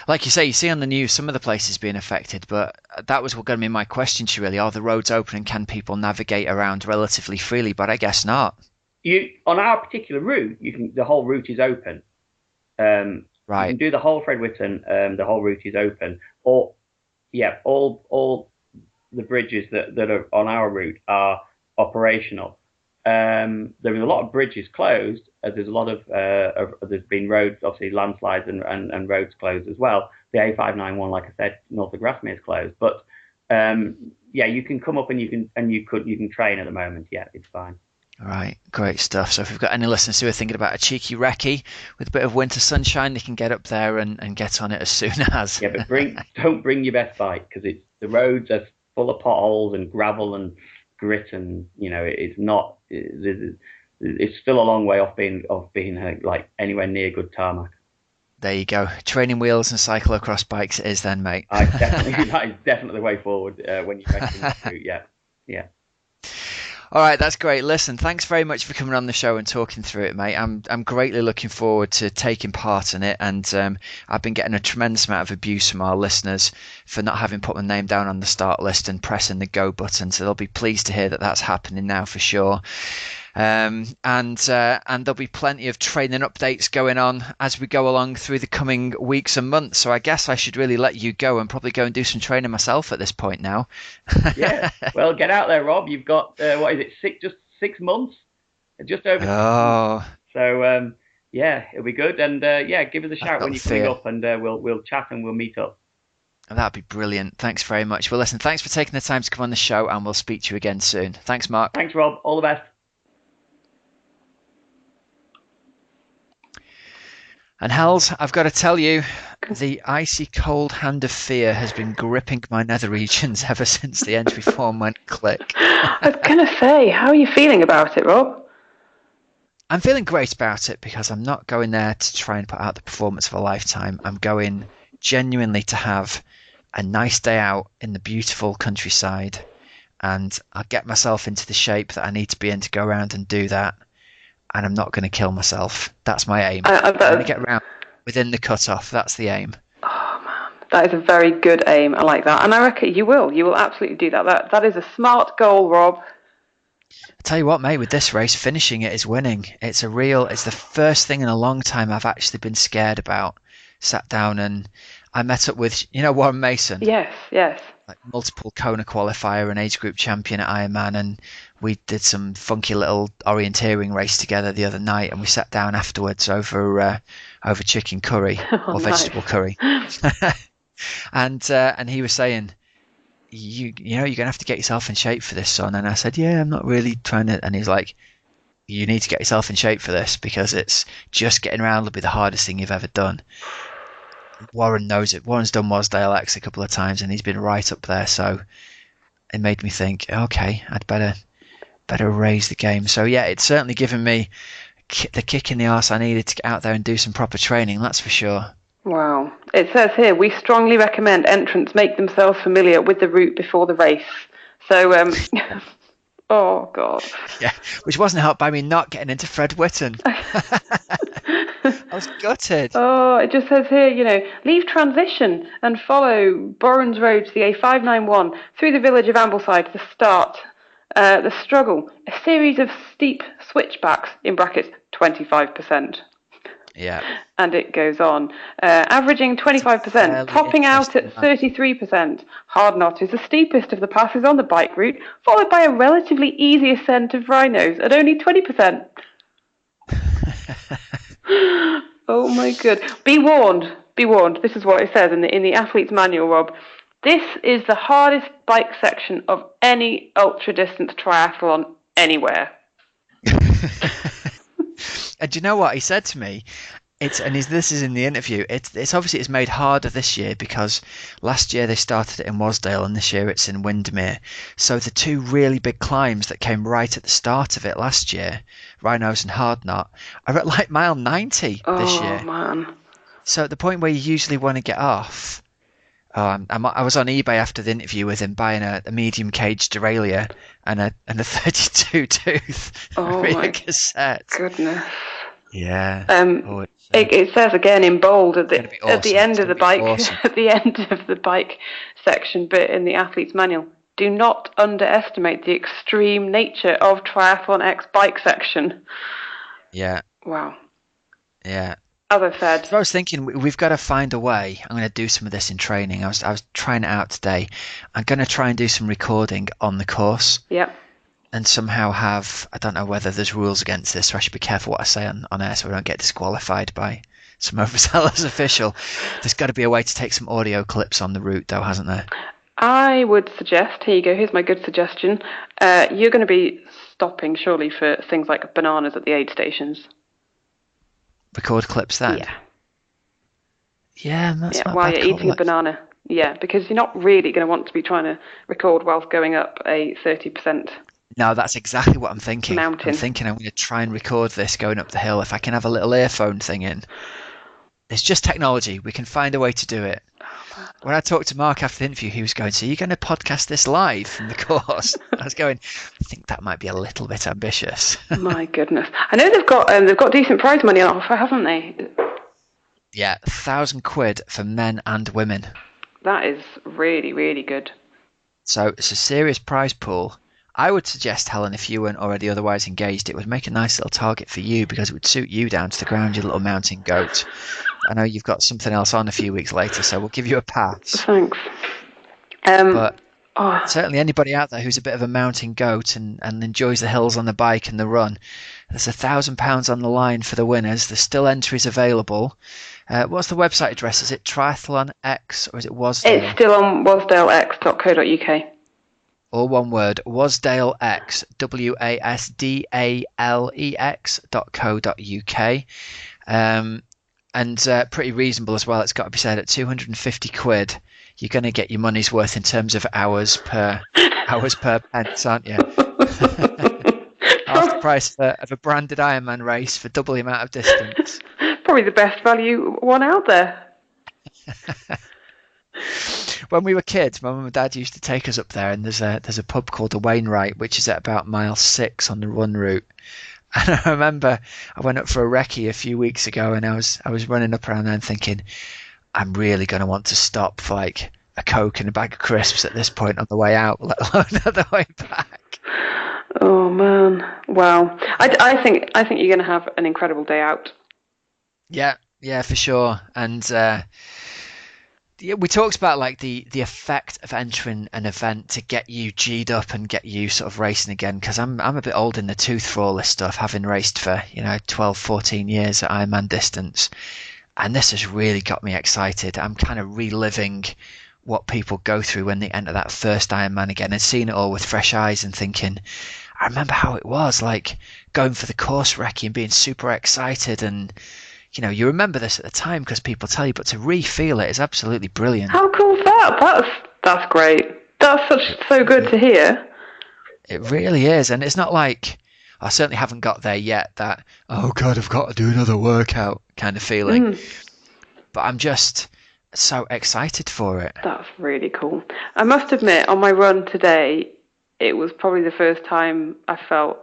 [SPEAKER 1] like you say. You see on the news some of the places being affected, but that was going to be my question to you. Really, are the roads open and can people navigate around relatively freely? But I guess not.
[SPEAKER 4] On our particular route, the whole route is open. Right. You can do the whole Fred Whitton. The whole route is open. All the bridges that are on our route are operational. There is a lot of bridges closed. There's a lot of there's been roads, obviously landslides and roads closed as well. The A591, like I said, north of Grasmere is closed. But you can come up and you can train at the moment. Yeah, it's fine.
[SPEAKER 1] All right, great stuff. So if we've got any listeners who are thinking about a cheeky recce with a bit of winter sunshine, they can get up there and get on it as soon as.
[SPEAKER 4] Yeah, but don't bring your best bike, because the roads are full of potholes and gravel and grit, and it's not. It's still a long way off being like anywhere near good tarmac.
[SPEAKER 1] There you go. Training wheels and cyclocross bikes it is then, mate.
[SPEAKER 4] That is definitely the way forward when you're racing that route. Yeah.
[SPEAKER 1] All right, that's great. Listen, thanks very much for coming on the show and talking through it, mate. I'm greatly looking forward to taking part in it, and I've been getting a tremendous amount of abuse from our listeners for not having put my name down on the start list and pressing the go button. So they'll be pleased to hear that that's happening now for sure. And there'll be plenty of training updates going on as we go along through the coming weeks and months. So I guess I should really let you go and probably go and do some training myself at this point now.
[SPEAKER 4] Yeah, well, get out there, Rob. You've got what is it? Just 6 months, just over.
[SPEAKER 1] Oh,
[SPEAKER 4] so yeah, it'll be good. And yeah, give us a shout when you're coming up, and we'll chat and we'll meet up.
[SPEAKER 1] That'd be brilliant. Thanks very much. Well, listen, thanks for taking the time to come on the show, and we'll speak to you again soon. Thanks, Mark.
[SPEAKER 4] Thanks, Rob. All the best.
[SPEAKER 1] And Hals, I've got to tell you, the icy cold hand of fear has been gripping my nether regions ever since the entry form went click.
[SPEAKER 3] I was going to say, how are you feeling about it, Rob?
[SPEAKER 1] I'm feeling great about it because I'm not going there to try and put out the performance of a lifetime. I'm going genuinely to have a nice day out in the beautiful countryside, and I'll get myself into the shape that I need to be in to go around and do that. And I'm not going to kill myself. That's my aim. I'm going to get around within the cutoff. That's the aim.
[SPEAKER 3] Oh, man. That is a very good aim. I like that. And I reckon you will. You will absolutely do that. That is a smart goal, Rob.
[SPEAKER 1] I tell you what, mate, with this race, finishing it is winning. It's the first thing in a long time I've actually been scared about. Sat down and I met up with, Warren Mason?
[SPEAKER 3] Yes.
[SPEAKER 1] Like multiple Kona qualifier and age group champion at Ironman, and we did some funky little orienteering race together the other night, and we sat down afterwards over chicken curry or vegetable curry. And he was saying, you're gonna have to get yourself in shape for this, son. And I said, yeah, I'm not really trying to. And he's like, you need to get yourself in shape for this, because it's just getting around will be the hardest thing you've ever done. Warren knows it. Warren's done Wasdale X a couple of times, and he's been right up there. So it made me think, okay, I'd better raise the game. So yeah, it's certainly given me the kick in the arse I needed to get out there and do some proper training. That's for sure.
[SPEAKER 3] Wow. It says here, we strongly recommend entrants make themselves familiar with the route before the race. So, oh God.
[SPEAKER 1] Yeah, which wasn't helped by me not getting into Fred Whitton. I was gutted.
[SPEAKER 3] Oh, it just says here, leave transition and follow Borrens Road to the A591 through the village of Ambleside to start the struggle. A series of steep switchbacks, in brackets, 25%.
[SPEAKER 1] Yeah.
[SPEAKER 3] And it goes on. Averaging 25%, topping out at 33%. Hard Knot is the steepest of the passes on the bike route, followed by a relatively easy ascent of Rhinos at only 20%. Oh my good. Be warned. This is what it says in the athlete's manual, Rob. This is the hardest bike section of any ultra distance triathlon anywhere.
[SPEAKER 1] And do you know what he said to me? This is in the interview. It's obviously it's made harder this year because last year they started it in Wasdale and this year it's in Windermere. So the two really big climbs that came right at the start of it last year, Rhinos and Hard Knot, are at like mile 90 this year.
[SPEAKER 3] Oh man!
[SPEAKER 1] So at the point where you usually want to get off. I was on eBay after the interview with him buying a medium cage derailleur and a 32 tooth rear cassette.
[SPEAKER 3] Goodness.
[SPEAKER 1] Yeah.
[SPEAKER 3] It says again in bold at the end of the bike
[SPEAKER 1] awesome.
[SPEAKER 3] at the end of the bike section bit in the athlete's manual. Do not underestimate the extreme nature of Triathlon X bike section.
[SPEAKER 1] Yeah.
[SPEAKER 3] Wow.
[SPEAKER 1] Yeah.
[SPEAKER 3] As I said,
[SPEAKER 1] I was thinking we've got to find a way. I'm going to do some of this in training. I was trying it out today. I'm going to try and do some recording on the course.
[SPEAKER 3] Yep.
[SPEAKER 1] And somehow I don't know whether there's rules against this, so I should be careful what I say on air so we don't get disqualified by some overzealous official. There's got to be a way to take some audio clips on the route, though, hasn't there?
[SPEAKER 3] I would suggest, here you go, here's my good suggestion. You're going to be stopping, surely, for things like bananas at the aid stations.
[SPEAKER 1] Record clips then?
[SPEAKER 3] Yeah.
[SPEAKER 1] Yeah, that's not
[SPEAKER 3] while
[SPEAKER 1] bad
[SPEAKER 3] you're eating a banana. Yeah, because you're not really going to want to be trying to record whilst going up a 30%.
[SPEAKER 1] No, that's exactly what I'm thinking.
[SPEAKER 3] Mountain.
[SPEAKER 1] I'm thinking I'm going to try and record this going up the hill. If I can have a little earphone thing in. It's just technology. We can find a way to do it.
[SPEAKER 3] Oh
[SPEAKER 1] when I talked to Mark after the interview, he was going, "So you're going to podcast this live from the course?" I was going, "I think that might be a little bit ambitious."
[SPEAKER 3] My goodness, I know they've got decent prize money on offer, haven't they?
[SPEAKER 1] Yeah, £1,000 for men and women.
[SPEAKER 3] That is really, really good.
[SPEAKER 1] So it's a serious prize pool. I would suggest, Helen, if you weren't already otherwise engaged, it would make a nice little target for you because it would suit you down to the ground, you little mountain goat. I know you've got something else on a few weeks later, so we'll give you a pass.
[SPEAKER 3] Thanks.
[SPEAKER 1] But certainly anybody out there who's a bit of a mountain goat and enjoys the hills on the bike and the run, there's £1,000 on the line for the winners. There's still entries available. What's the website address? Is it Triathlon X or is it Wasdale?
[SPEAKER 3] It's still on wasdalex.co.uk.
[SPEAKER 1] All one word, WasdaleX, WASDALEX.co.uk. And pretty reasonable as well. It's got to be said, at £250, you're going to get your money's worth in terms of hours per pence, aren't you? Half the price of a branded Ironman race for double the amount of distance.
[SPEAKER 3] Probably the best value one out there.
[SPEAKER 1] When we were kids, my mum and dad used to take us up there, and there's a pub called the Wainwright, which is at about mile 6 on the run route. And I remember I went up for a recce a few weeks ago, and I was running up around there and thinking, I'm really going to want to stop for like a Coke and a bag of crisps at this point on the way out, let alone on the way back.
[SPEAKER 3] Oh man, wow! I think you're going to have an incredible day out.
[SPEAKER 1] Yeah, for sure. And we talked about like the effect of entering an event to get you G'd up and get you sort of racing again, because I'm a bit old in the tooth for all this stuff, having raced for 12, 14 years at Ironman distance, and this has really got me excited. I'm kind of reliving what people go through when they enter that first Ironman again, and seeing it all with fresh eyes and thinking, I remember how it was, like going for the course recce and being super excited, and you remember this at the time because people tell you, but to re-feel it is absolutely brilliant.
[SPEAKER 3] How cool is that? That's great. That's so good to hear.
[SPEAKER 1] It really is, and it's not like I certainly haven't got there yet. That oh god, I've got to do another workout kind of feeling. But I'm just so excited for it.
[SPEAKER 3] That's really cool. I must admit, on my run today, it was probably the first time I felt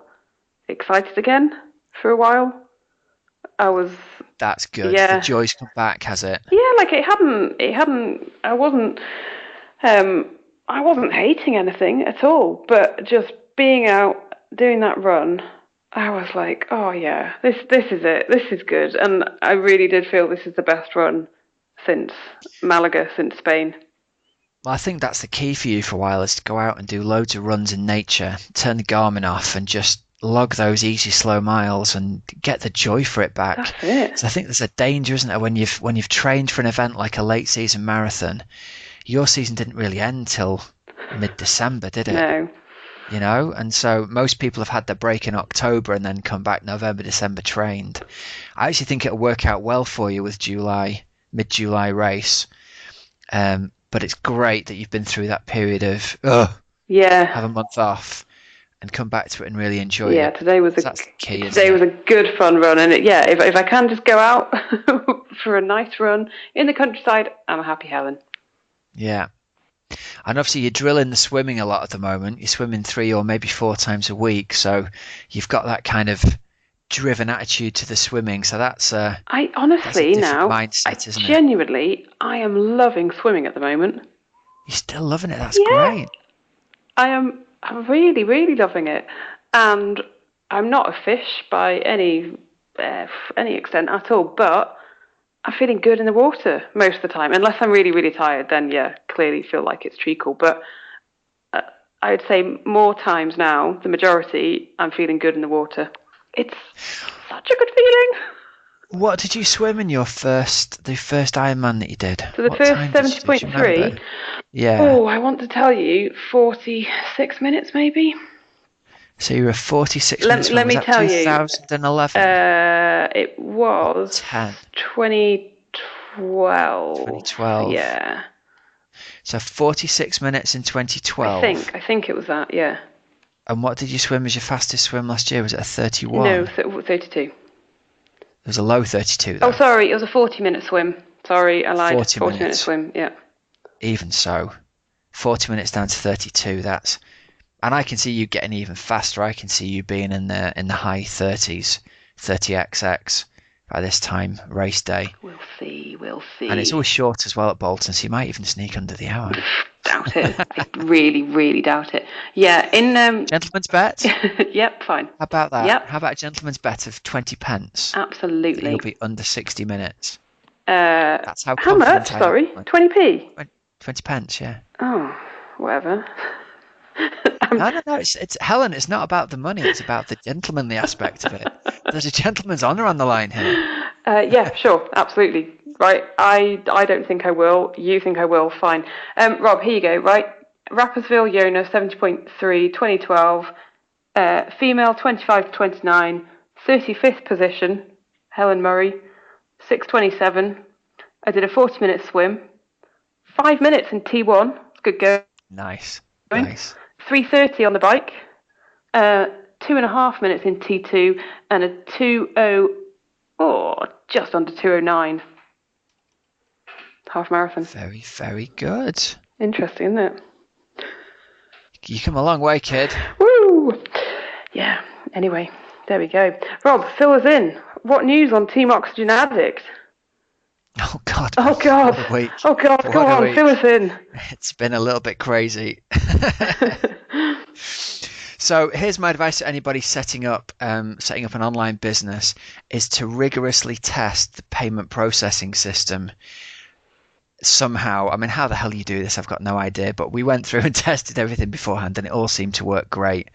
[SPEAKER 3] excited again for a while.
[SPEAKER 1] That's good.
[SPEAKER 3] Yeah.
[SPEAKER 1] The joy's come back, has it?
[SPEAKER 3] Yeah, like it hadn't. I wasn't hating anything at all, but just being out doing that run, I was like, oh yeah, this is it. This is good, and I really did feel this is the best run since Malaga, since Spain.
[SPEAKER 1] Well, I think that's the key for you for a while, is to go out and do loads of runs in nature, turn the Garmin off, and just log those easy slow miles and get the joy for it back.
[SPEAKER 3] That's it.
[SPEAKER 1] So I think there's a danger, isn't there, when you've trained for an event like a late season marathon. Your season didn't really end till mid-December, did it?
[SPEAKER 3] No.
[SPEAKER 1] And so most people have had their break in October and then come back November, December trained. I actually think it'll work out well for you with mid-July race. But it's great that you've been through that period of have a month off and come back to it and really enjoy it.
[SPEAKER 3] Yeah, today was
[SPEAKER 1] that's the key,
[SPEAKER 3] today was a good fun run, and if I can just go out for a nice run in the countryside, I'm a happy Helen.
[SPEAKER 1] Yeah. And obviously you're drilling the swimming a lot at the moment. You're swimming 3 or maybe 4 times a week, so you've got that kind of driven attitude to the swimming. So that's
[SPEAKER 3] I honestly
[SPEAKER 1] that's a
[SPEAKER 3] now
[SPEAKER 1] mindset, isn't
[SPEAKER 3] genuinely I am loving swimming at the moment.
[SPEAKER 1] You're still loving it. That's great.
[SPEAKER 3] I'm really, really loving it, and I'm not a fish by any extent at all, but I'm feeling good in the water most of the time. Unless I'm really, really tired, then clearly feel like it's treacle. But I'd say more times now, the majority, I'm feeling good in the water. It's such a good feeling.
[SPEAKER 1] What did you swim in the first Ironman that you did?
[SPEAKER 3] So the first 70.3.
[SPEAKER 1] Yeah.
[SPEAKER 3] Oh, I want to tell you, 46 minutes maybe.
[SPEAKER 1] So you were 46 minutes.
[SPEAKER 3] Let me tell you.
[SPEAKER 1] 2011.
[SPEAKER 3] It was 2012.
[SPEAKER 1] 2012.
[SPEAKER 3] Yeah.
[SPEAKER 1] So 46 minutes in 2012.
[SPEAKER 3] I think it was that. Yeah.
[SPEAKER 1] And what did you swim as your fastest swim last year? Was it a 31?
[SPEAKER 3] No, 32.
[SPEAKER 1] It was a low 32 though.
[SPEAKER 3] Oh, sorry, it was a 40-minute swim. Sorry, I lied.
[SPEAKER 1] 40
[SPEAKER 3] minute swim, yeah.
[SPEAKER 1] even so, 40 minutes down to 32. And I can see you getting even faster. I can see you being in the high 30s, 30xx by this time race day.
[SPEAKER 3] We'll see.
[SPEAKER 1] And it's always short as well at Bolton, so you might even sneak under the hour.
[SPEAKER 3] Doubt it. I really, really doubt it. Yeah, in
[SPEAKER 1] gentleman's bet.
[SPEAKER 3] Yep, fine.
[SPEAKER 1] How about that?
[SPEAKER 3] Yep.
[SPEAKER 1] How about a gentleman's bet of 20 pence?
[SPEAKER 3] Absolutely.
[SPEAKER 1] You'll be under 60 minutes.
[SPEAKER 3] That's
[SPEAKER 1] how
[SPEAKER 3] much? Sorry, 20p.
[SPEAKER 1] 20 pence, yeah.
[SPEAKER 3] Oh, whatever.
[SPEAKER 1] No. It's Helen. It's not about the money. It's about the gentlemanly aspect of it. There's a gentleman's honour on the line here.
[SPEAKER 3] Yeah, sure, absolutely. Right, I don't think I will. You think I will? Fine. Rob, here you go. Right, Rapperswil Yona 70.3 2012. Female 25 to 29, 35th position. Helen Murray, 6:27. I did a 40-minute swim. 5 minutes in T1. It's good going.
[SPEAKER 1] Nice.
[SPEAKER 3] 3:30 on the bike. 2.5 minutes in T2 and a 2:0, just under 2:09. Half marathon.
[SPEAKER 1] Very, very good.
[SPEAKER 3] Interesting, isn't it?
[SPEAKER 1] You come a long way, kid.
[SPEAKER 3] Woo! Yeah. Anyway, there we go. Rob, fill us in. What news on Team Oxygen Addict?
[SPEAKER 1] Oh God.
[SPEAKER 3] Oh God.
[SPEAKER 1] What a week.
[SPEAKER 3] Oh God. Go on, fill us in.
[SPEAKER 1] It's been a little bit crazy. So here's my advice to anybody setting up an online business is to rigorously test the payment processing system somehow. I mean, how the hell you do this, I've got no idea, but we went through and tested everything beforehand and it all seemed to work great.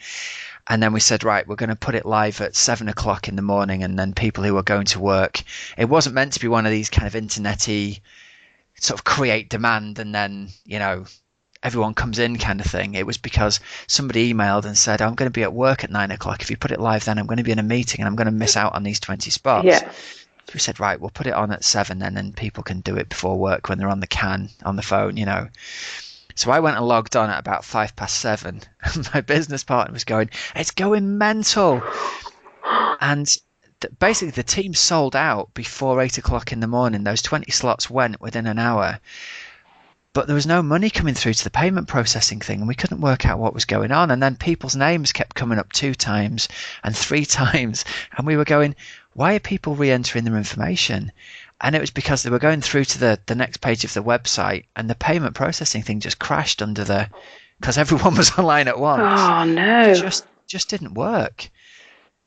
[SPEAKER 1] And then we said, right, we're going to put it live at 7 o'clock in the morning, and then people who are going to work, it wasn't meant to be one of these kind of internet-y sort of create demand and then, everyone comes in kind of thing. It was because somebody emailed and said, I'm going to be at work at 9 o'clock. If you put it live, then I'm going to be in a meeting and I'm going to miss out on these 20 spots.
[SPEAKER 3] Yeah.
[SPEAKER 1] So we said, right, we'll put it on at 7 then, and people can do it before work when they're on the phone. So I went and logged on at about 7:05. And my business partner was going, it's going mental. And basically the team sold out before 8 o'clock in the morning. Those 20 slots went within an hour. But there was no money coming through to the payment processing thing, and we couldn't work out what was going on. And then people's names kept coming up 2 times and 3 times. And we were going, why are people re-entering their information? And it was because they were going through to the next page of the website, and the payment processing thing just crashed because everyone was online at once.
[SPEAKER 3] Oh, no.
[SPEAKER 1] It just didn't work.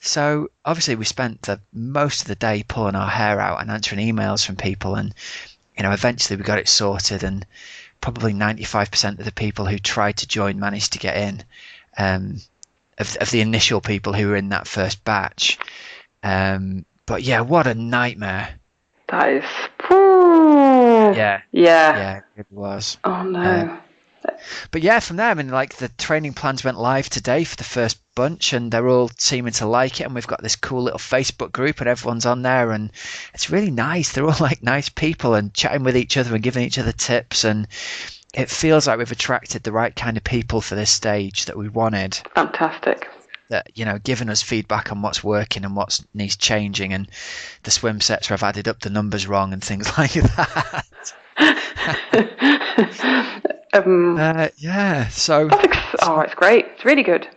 [SPEAKER 1] So obviously we spent most of the day pulling our hair out and answering emails from people, and eventually we got it sorted, and probably 95% of the people who tried to join managed to get in, of the initial people who were in that first batch. But yeah, what a nightmare.
[SPEAKER 3] That is...
[SPEAKER 1] Yeah, it was.
[SPEAKER 3] Oh no.
[SPEAKER 1] But yeah, from there, I mean, the training plans went live today for the first bunch, and they're all seeming to like it. And we've got this cool little Facebook group, and everyone's on there, and it's really nice. They're all nice people and chatting with each other and giving each other tips. And it feels like we've attracted the right kind of people for this stage that we wanted.
[SPEAKER 3] Fantastic.
[SPEAKER 1] That, giving us feedback on what's working and what needs changing, and the swim sets where I've added up the numbers wrong and things like that. Yeah, so
[SPEAKER 3] it's great. It's really good.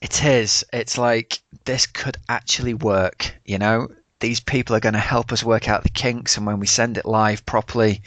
[SPEAKER 1] It is. It's like, this could actually work. These people are going to help us work out the kinks, and when we send it live properly,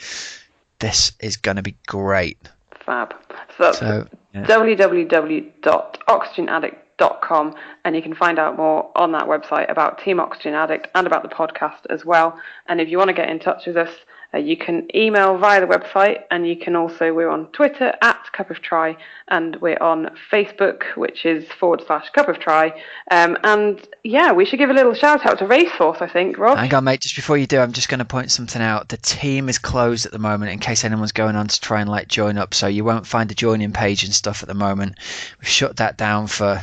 [SPEAKER 1] this is going to be great.
[SPEAKER 3] Fab. So www.oxygenaddict.com, and you can find out more on that website about Team Oxygen Addict and about the podcast as well. And if you want to get in touch with us, you can email via the website, and you can also, we're on Twitter @CupOfTry, and we're on Facebook, which is /CupOfTry. And yeah, we should give a little shout out to Raceforce, I think, Rob.
[SPEAKER 1] Hang on, mate, just before you do, I'm just going to point something out. The team is closed at the moment in case anyone's going on to try and join up, so you won't find a joining page and stuff at the moment. We've shut that down for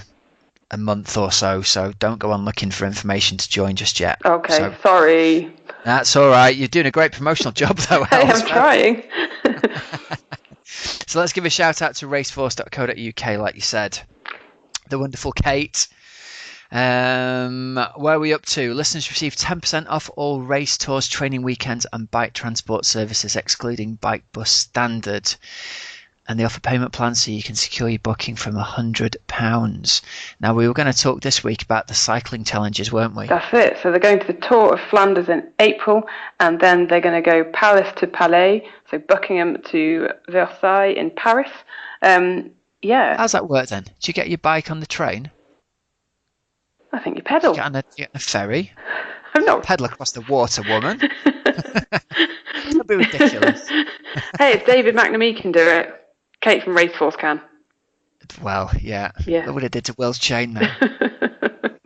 [SPEAKER 1] a month or so don't go on looking for information to join just yet.
[SPEAKER 3] Okay, sorry.
[SPEAKER 1] That's all right. You're doing a great promotional job, though.
[SPEAKER 3] Hey, I'm trying.
[SPEAKER 1] So let's give a shout out to raceforce.co.uk, like you said. The wonderful Kate. Where are we up to? Listeners receive 10% off all race tours, training weekends, and bike transport services, excluding Bike Bus Standard. And they offer payment plans so you can secure your booking from £100. Now, we were going to talk this week about the cycling challenges, weren't we?
[SPEAKER 3] That's it. So they're going to the Tour of Flanders in April, and then they're going to go Paris to Palais, so Buckingham to Versailles in Paris. Yeah.
[SPEAKER 1] How's that work then? Do you get your bike on the train?
[SPEAKER 3] I think you pedal.
[SPEAKER 1] Do you get on a ferry?
[SPEAKER 3] I'm not.
[SPEAKER 1] Pedal across the water, woman. That'd be ridiculous.
[SPEAKER 3] Hey, if David McNamee can do it, Kate from Raceforce can.
[SPEAKER 1] Well, yeah.
[SPEAKER 3] Yeah.
[SPEAKER 1] Look what it did to Will's chain there.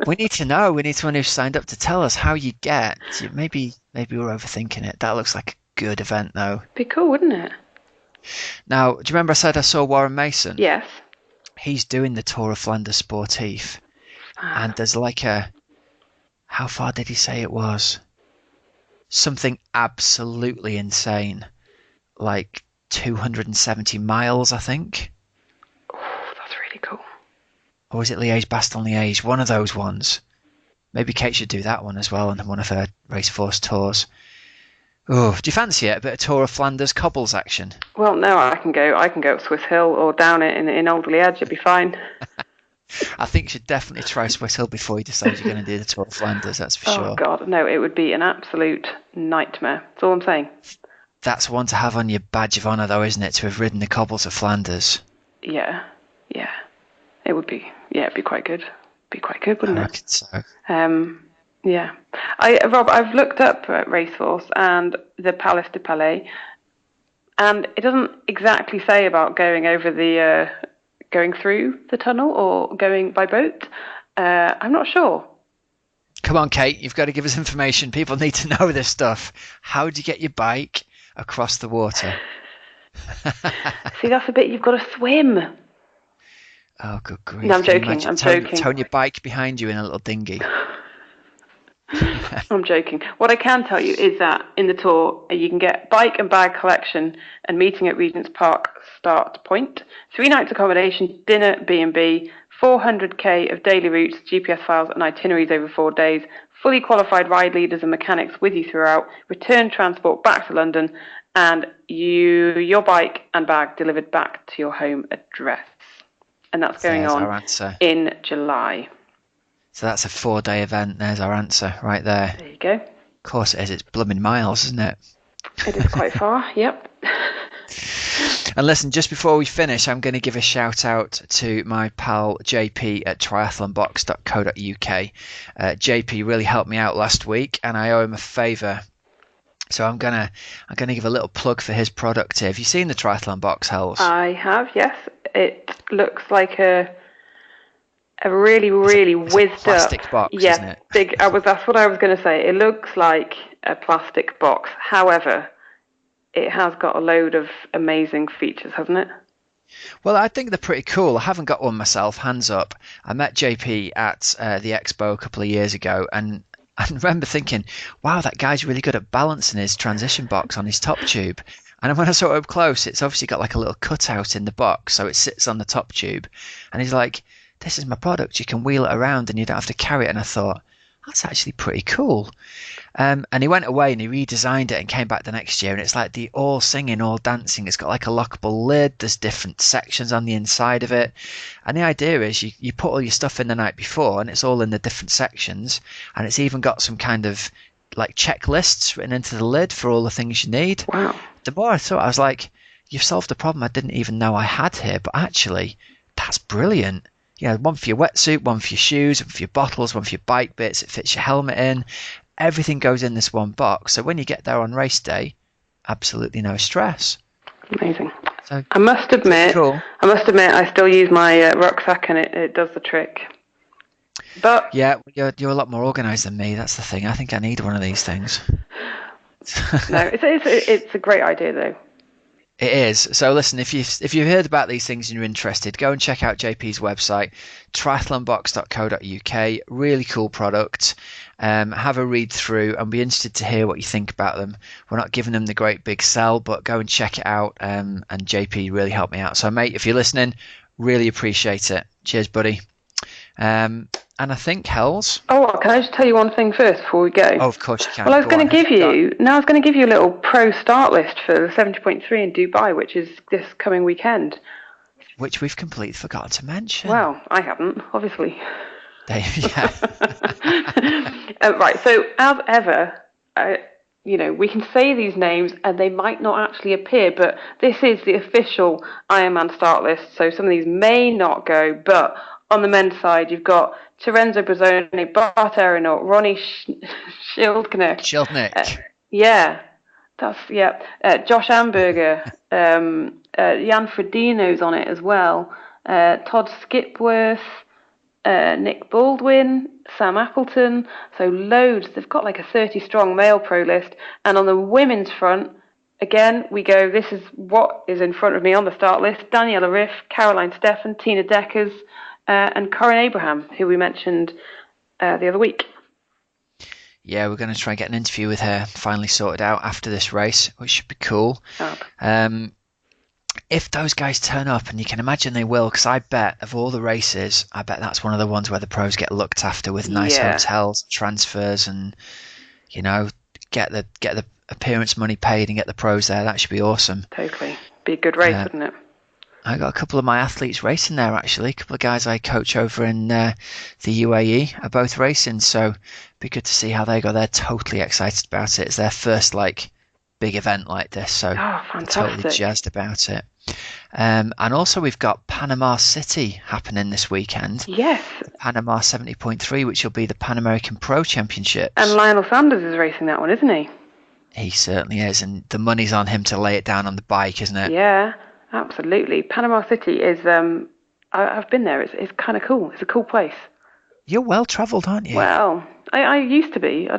[SPEAKER 1] We need to know. We need someone who's signed up to tell us how you get. Maybe we're overthinking it. That looks like a good event, though.
[SPEAKER 3] Be cool, wouldn't it?
[SPEAKER 1] Now, do you remember I said I saw Warren Mason?
[SPEAKER 3] Yes.
[SPEAKER 1] He's doing the Tour of Flanders Sportif. And there's like how far did he say it was? Something absolutely insane. Like 270 miles, I think.
[SPEAKER 3] Oh, that's really cool.
[SPEAKER 1] Or was it Liège-Bastogne-Liège? One of those ones. Maybe Kate should do that one as well on one of her Raceforce tours. Oh, do you fancy it? A bit of Tour of Flanders cobbles action?
[SPEAKER 3] Well, no, I can go up Swiss Hill or down it in Old Liège. It'd be fine.
[SPEAKER 1] I think you should definitely try Swiss Hill before you decide you're going to do the Tour of Flanders, that's for sure.
[SPEAKER 3] Oh, God, no, it would be an absolute nightmare. That's all I'm saying.
[SPEAKER 1] That's one to have on your badge of honour, though, isn't it? To have ridden the cobbles of Flanders.
[SPEAKER 3] Yeah. It would be. Yeah, it'd be quite good. Be quite good, wouldn't
[SPEAKER 1] I
[SPEAKER 3] it?
[SPEAKER 1] reckon so.
[SPEAKER 3] Yeah. Rob, I've looked up Raceforce and the Palais de Palais, and it doesn't exactly say about going over going through the tunnel or going by boat. I'm not sure.
[SPEAKER 1] Come on, Kate, you've got to give us information. People need to know this stuff. How do you get your bike across the water?
[SPEAKER 3] See, that's the bit you've got to swim.
[SPEAKER 1] Oh, good grief.
[SPEAKER 3] No, I'm joking. I'm joking.
[SPEAKER 1] Towing your bike behind you in a little dinghy.
[SPEAKER 3] I'm joking. What I can tell you is that in the tour, you can get bike and bag collection and meeting at Regent's Park start point, 3 nights accommodation, dinner, B&B, 400k of daily routes, GPS files and itineraries over 4 days, fully qualified ride leaders and mechanics with you throughout, return transport back to London, and your bike and bag delivered back to your home address. And that's going on in July.
[SPEAKER 1] So that's a 4-day event. There's our answer right there.
[SPEAKER 3] There you go.
[SPEAKER 1] Of course it is. It's blooming miles, isn't it?
[SPEAKER 3] It is quite far, yep.
[SPEAKER 1] And listen, just before we finish, I'm going to give a shout out to my pal JP at triathlonbox.co.uk. JP really helped me out last week, and I owe him a favour. So I'm gonna give a little plug for his product here. Have you seen the Triathlon Box, Hells?
[SPEAKER 3] I have, yes. It looks like a really, really whizzed up
[SPEAKER 1] plastic box, isn't it?
[SPEAKER 3] Big. That's what I was going to say. It looks like a plastic box. However, it has got a load of amazing features, hasn't it?
[SPEAKER 1] Well, I think they're pretty cool. I haven't got one myself. Hands up. I met JP at the Expo a couple of years ago, and I remember thinking, wow, that guy's really good at balancing his transition box on his top tube. And when I saw it up close, it's obviously got like a little cutout in the box, so it sits on the top tube. And he's like, this is my product. You can wheel it around and you don't have to carry it. And I thought, that's actually pretty cool. And he went away and he redesigned it and came back the next year. And it's like the all singing, all dancing. It's got like a lockable lid. There's different sections on the inside of it. And the idea is you put all your stuff in the night before and it's all in the different sections. And it's even got some kind of like checklists written into the lid for all the things you need.
[SPEAKER 3] Wow.
[SPEAKER 1] The more I thought, I was like, you've solved a problem I didn't even know I had here. But actually, that's brilliant. You know, one for your wetsuit, one for your shoes, one for your bottles, one for your bike bits. It fits your helmet in. Everything goes in this one box. So when you get there on race day, absolutely no stress.
[SPEAKER 3] Amazing.
[SPEAKER 1] So,
[SPEAKER 3] I must admit,
[SPEAKER 1] cool.
[SPEAKER 3] I still use my rucksack and it does the trick. But
[SPEAKER 1] yeah, you're a lot more organised than me. That's the thing. I think I need one of these things.
[SPEAKER 3] No, it's a great idea though.
[SPEAKER 1] It is. So listen, if you've heard about these things and you're interested, go and check out JP's website, triathlonbox.co.uk. Really cool product. Have a read through and be interested to hear what you think about them. We're not giving them the great big sell, but go and check it out. And JP really helped me out. So mate, if you're listening, really appreciate it. Cheers, buddy. and I think Hells.
[SPEAKER 3] Oh, can I just tell you one thing first before we go?
[SPEAKER 1] Oh, of course you can.
[SPEAKER 3] Well, I was going to give you a little pro start list for the 70.3 in Dubai, which is this coming weekend.
[SPEAKER 1] Which we've completely forgotten to mention.
[SPEAKER 3] Well, I haven't, obviously.
[SPEAKER 1] Yeah.
[SPEAKER 3] Right, so as ever, we can say these names and they might not actually appear, but this is the official Ironman start list, so some of these may not go, but on the men's side, you've got Terenzo Brazzone, Bart Aeronaut, Ronnie Schildknecht. Josh Amberger, Jan Frodeno's on it as well, Todd Skipworth, Nick Baldwin, Sam Appleton, so loads. They've got like a 30-strong male pro list. And on the women's front, again, we go, this is what is in front of me on the start list: Daniela Riff, Caroline Steffen, Tina Deckers, and Corinne Abraham, who we mentioned the other week.
[SPEAKER 1] Yeah, we're going to try and get an interview with her finally sorted out after this race, which should be cool. If those guys turn up, and you can imagine they will, because I bet of all the races, I bet that's one of the ones where the pros get looked after with nice hotels, transfers, and get the appearance money paid and get the pros there. That should be awesome.
[SPEAKER 3] Totally, be a good race, wouldn't it?
[SPEAKER 1] I got a couple of my athletes racing there, actually. A couple of guys I coach over in the UAE are both racing, so it'd be good to see how they go. They're totally excited about it. It's their first big event like this, so they're totally jazzed about it. And also we've got Panama City happening this weekend.
[SPEAKER 3] Yes.
[SPEAKER 1] Panama 70.3, which will be the Pan American Pro Championships.
[SPEAKER 3] And Lionel Sanders is racing that one, isn't he?
[SPEAKER 1] He certainly is, and the money's on him to lay it down on the bike, isn't it?
[SPEAKER 3] Yeah, absolutely. Panama City is, I've been there, it's kind of cool. It's a cool place.
[SPEAKER 1] You're well travelled, aren't you?
[SPEAKER 3] Well, I used to be. I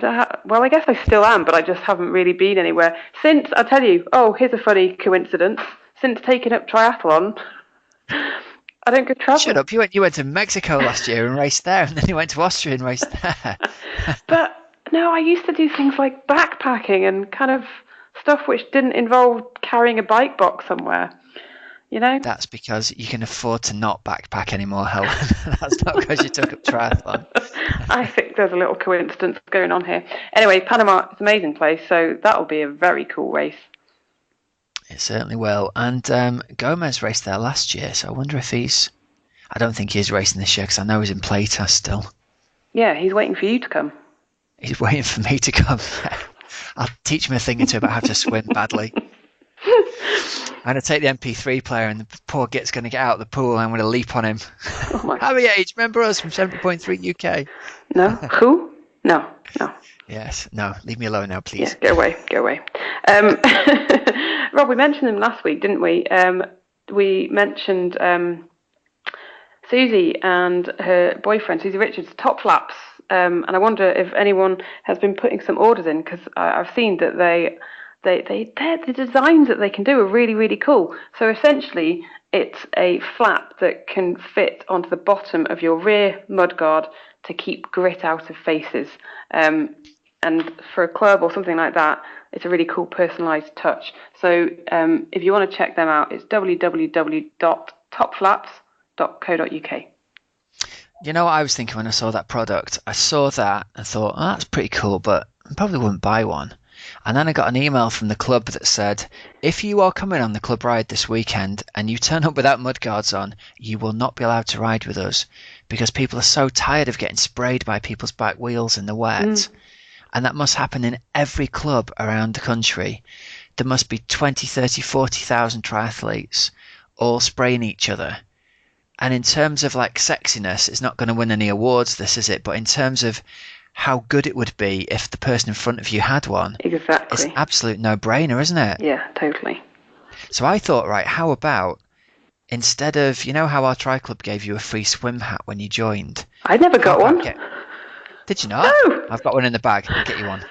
[SPEAKER 3] guess I still am, but I just haven't really been anywhere. Since, I'll tell you, here's a funny coincidence. Since taking up triathlon, I don't go travelling.
[SPEAKER 1] Shut up. You went to Mexico last year and raced there, and then you went to Austria and raced there.
[SPEAKER 3] But, no, I used to do things like backpacking and kind of stuff which didn't involve carrying a bike box somewhere.
[SPEAKER 1] That's because you can afford to not backpack anymore, Helen. That's not because you took up triathlon.
[SPEAKER 3] I think there's a little coincidence going on here. Anyway, Panama is an amazing place, so that'll be a very cool race.
[SPEAKER 1] It certainly will. And Gomez raced there last year, so I wonder if I don't think he's racing this year, because I know he's in playtest still.
[SPEAKER 3] Yeah, he's waiting for you to come.
[SPEAKER 1] He's waiting for me to come. I'll teach him a thing or two about how to swim badly. I'm going to take the MP3 player, and the poor git's going to get out of the pool, and I'm going to leap on him.
[SPEAKER 3] Oh my
[SPEAKER 1] Harry Age, remember us from 70.3 UK?
[SPEAKER 3] No? Who? No.
[SPEAKER 1] Yes, no, leave me alone now, please.
[SPEAKER 3] Yeah, go away. Rob, we mentioned them last week, didn't we? We mentioned Susie and her boyfriend, Susie Richards, Top Flaps. And I wonder if anyone has been putting some orders in, because I've seen that the designs that they can do are really, really cool. So essentially, it's a flap that can fit onto the bottom of your rear mudguard to keep grit out of faces. And for a club or something like that, it's a really cool personalised touch. So if you want to check them out, it's www.topflaps.co.uk.
[SPEAKER 1] You know what I was thinking when I saw that product? I saw that and thought, oh, that's pretty cool, but I probably wouldn't buy one. And then I got an email from the club that said, if you are coming on the club ride this weekend and you turn up without mudguards on, you will not be allowed to ride with us, because people are so tired of getting sprayed by people's back wheels in the wet. And that must happen in every club around the country. There must be 20, 30, 40,000 triathletes all spraying each other. And in terms of sexiness, it's not going to win any awards, this, is it? But in terms of how good it would be if the person in front of you had one,
[SPEAKER 3] exactly,
[SPEAKER 1] it's an absolute no-brainer, isn't it?
[SPEAKER 3] Yeah, totally.
[SPEAKER 1] So I thought, right, how about instead of, how our Tri Club gave you a free swim hat when you joined?
[SPEAKER 3] I never got one.
[SPEAKER 1] Did you not?
[SPEAKER 3] No.
[SPEAKER 1] I've got one in the bag. I'll get you one.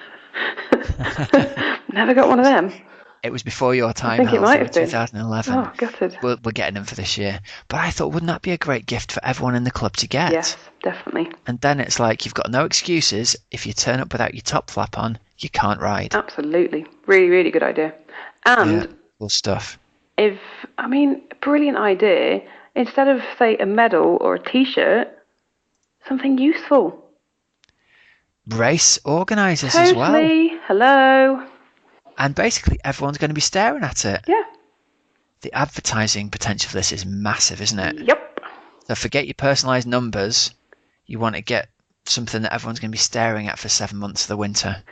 [SPEAKER 3] Never got one of them.
[SPEAKER 1] It was before your time.
[SPEAKER 3] I think it might have been
[SPEAKER 1] 2011.
[SPEAKER 3] Oh, gutted.
[SPEAKER 1] We're getting them for this year. But I thought, wouldn't that be a great gift for everyone in the club to get?
[SPEAKER 3] Yes, definitely.
[SPEAKER 1] And then it's like, you've got no excuses. If you turn up without your top flap on, you can't ride.
[SPEAKER 3] Absolutely. Really, really good idea. And
[SPEAKER 1] cool stuff.
[SPEAKER 3] Brilliant idea. Instead of, say, a medal or a T-shirt, something useful.
[SPEAKER 1] Race organisers as well.
[SPEAKER 3] Totally. Hello.
[SPEAKER 1] And basically everyone's going to be staring at it.
[SPEAKER 3] Yeah.
[SPEAKER 1] The advertising potential for this is massive, isn't it?
[SPEAKER 3] Yep.
[SPEAKER 1] So forget your personalised numbers. You want to get something that everyone's going to be staring at for 7 months of the winter.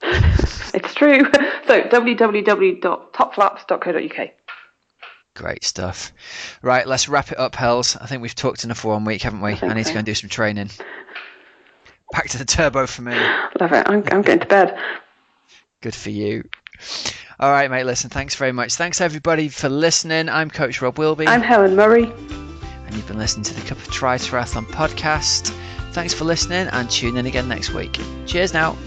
[SPEAKER 3] It's true. So www.topflaps.co.uk.
[SPEAKER 1] Great stuff. Right, let's wrap it up, Hells. I think we've talked enough for 1 week, haven't we? I need to go and do some training. Back to the turbo for me.
[SPEAKER 3] Love it. I'm going to bed.
[SPEAKER 1] Good for you. All right, mate, listen, thanks very much. Thanks, everybody, for listening. I'm Coach Rob Wilby.
[SPEAKER 3] I'm Helen Murray.
[SPEAKER 1] And you've been listening to the Cup of Triathlon podcast. Thanks for listening and tune in again next week. Cheers now.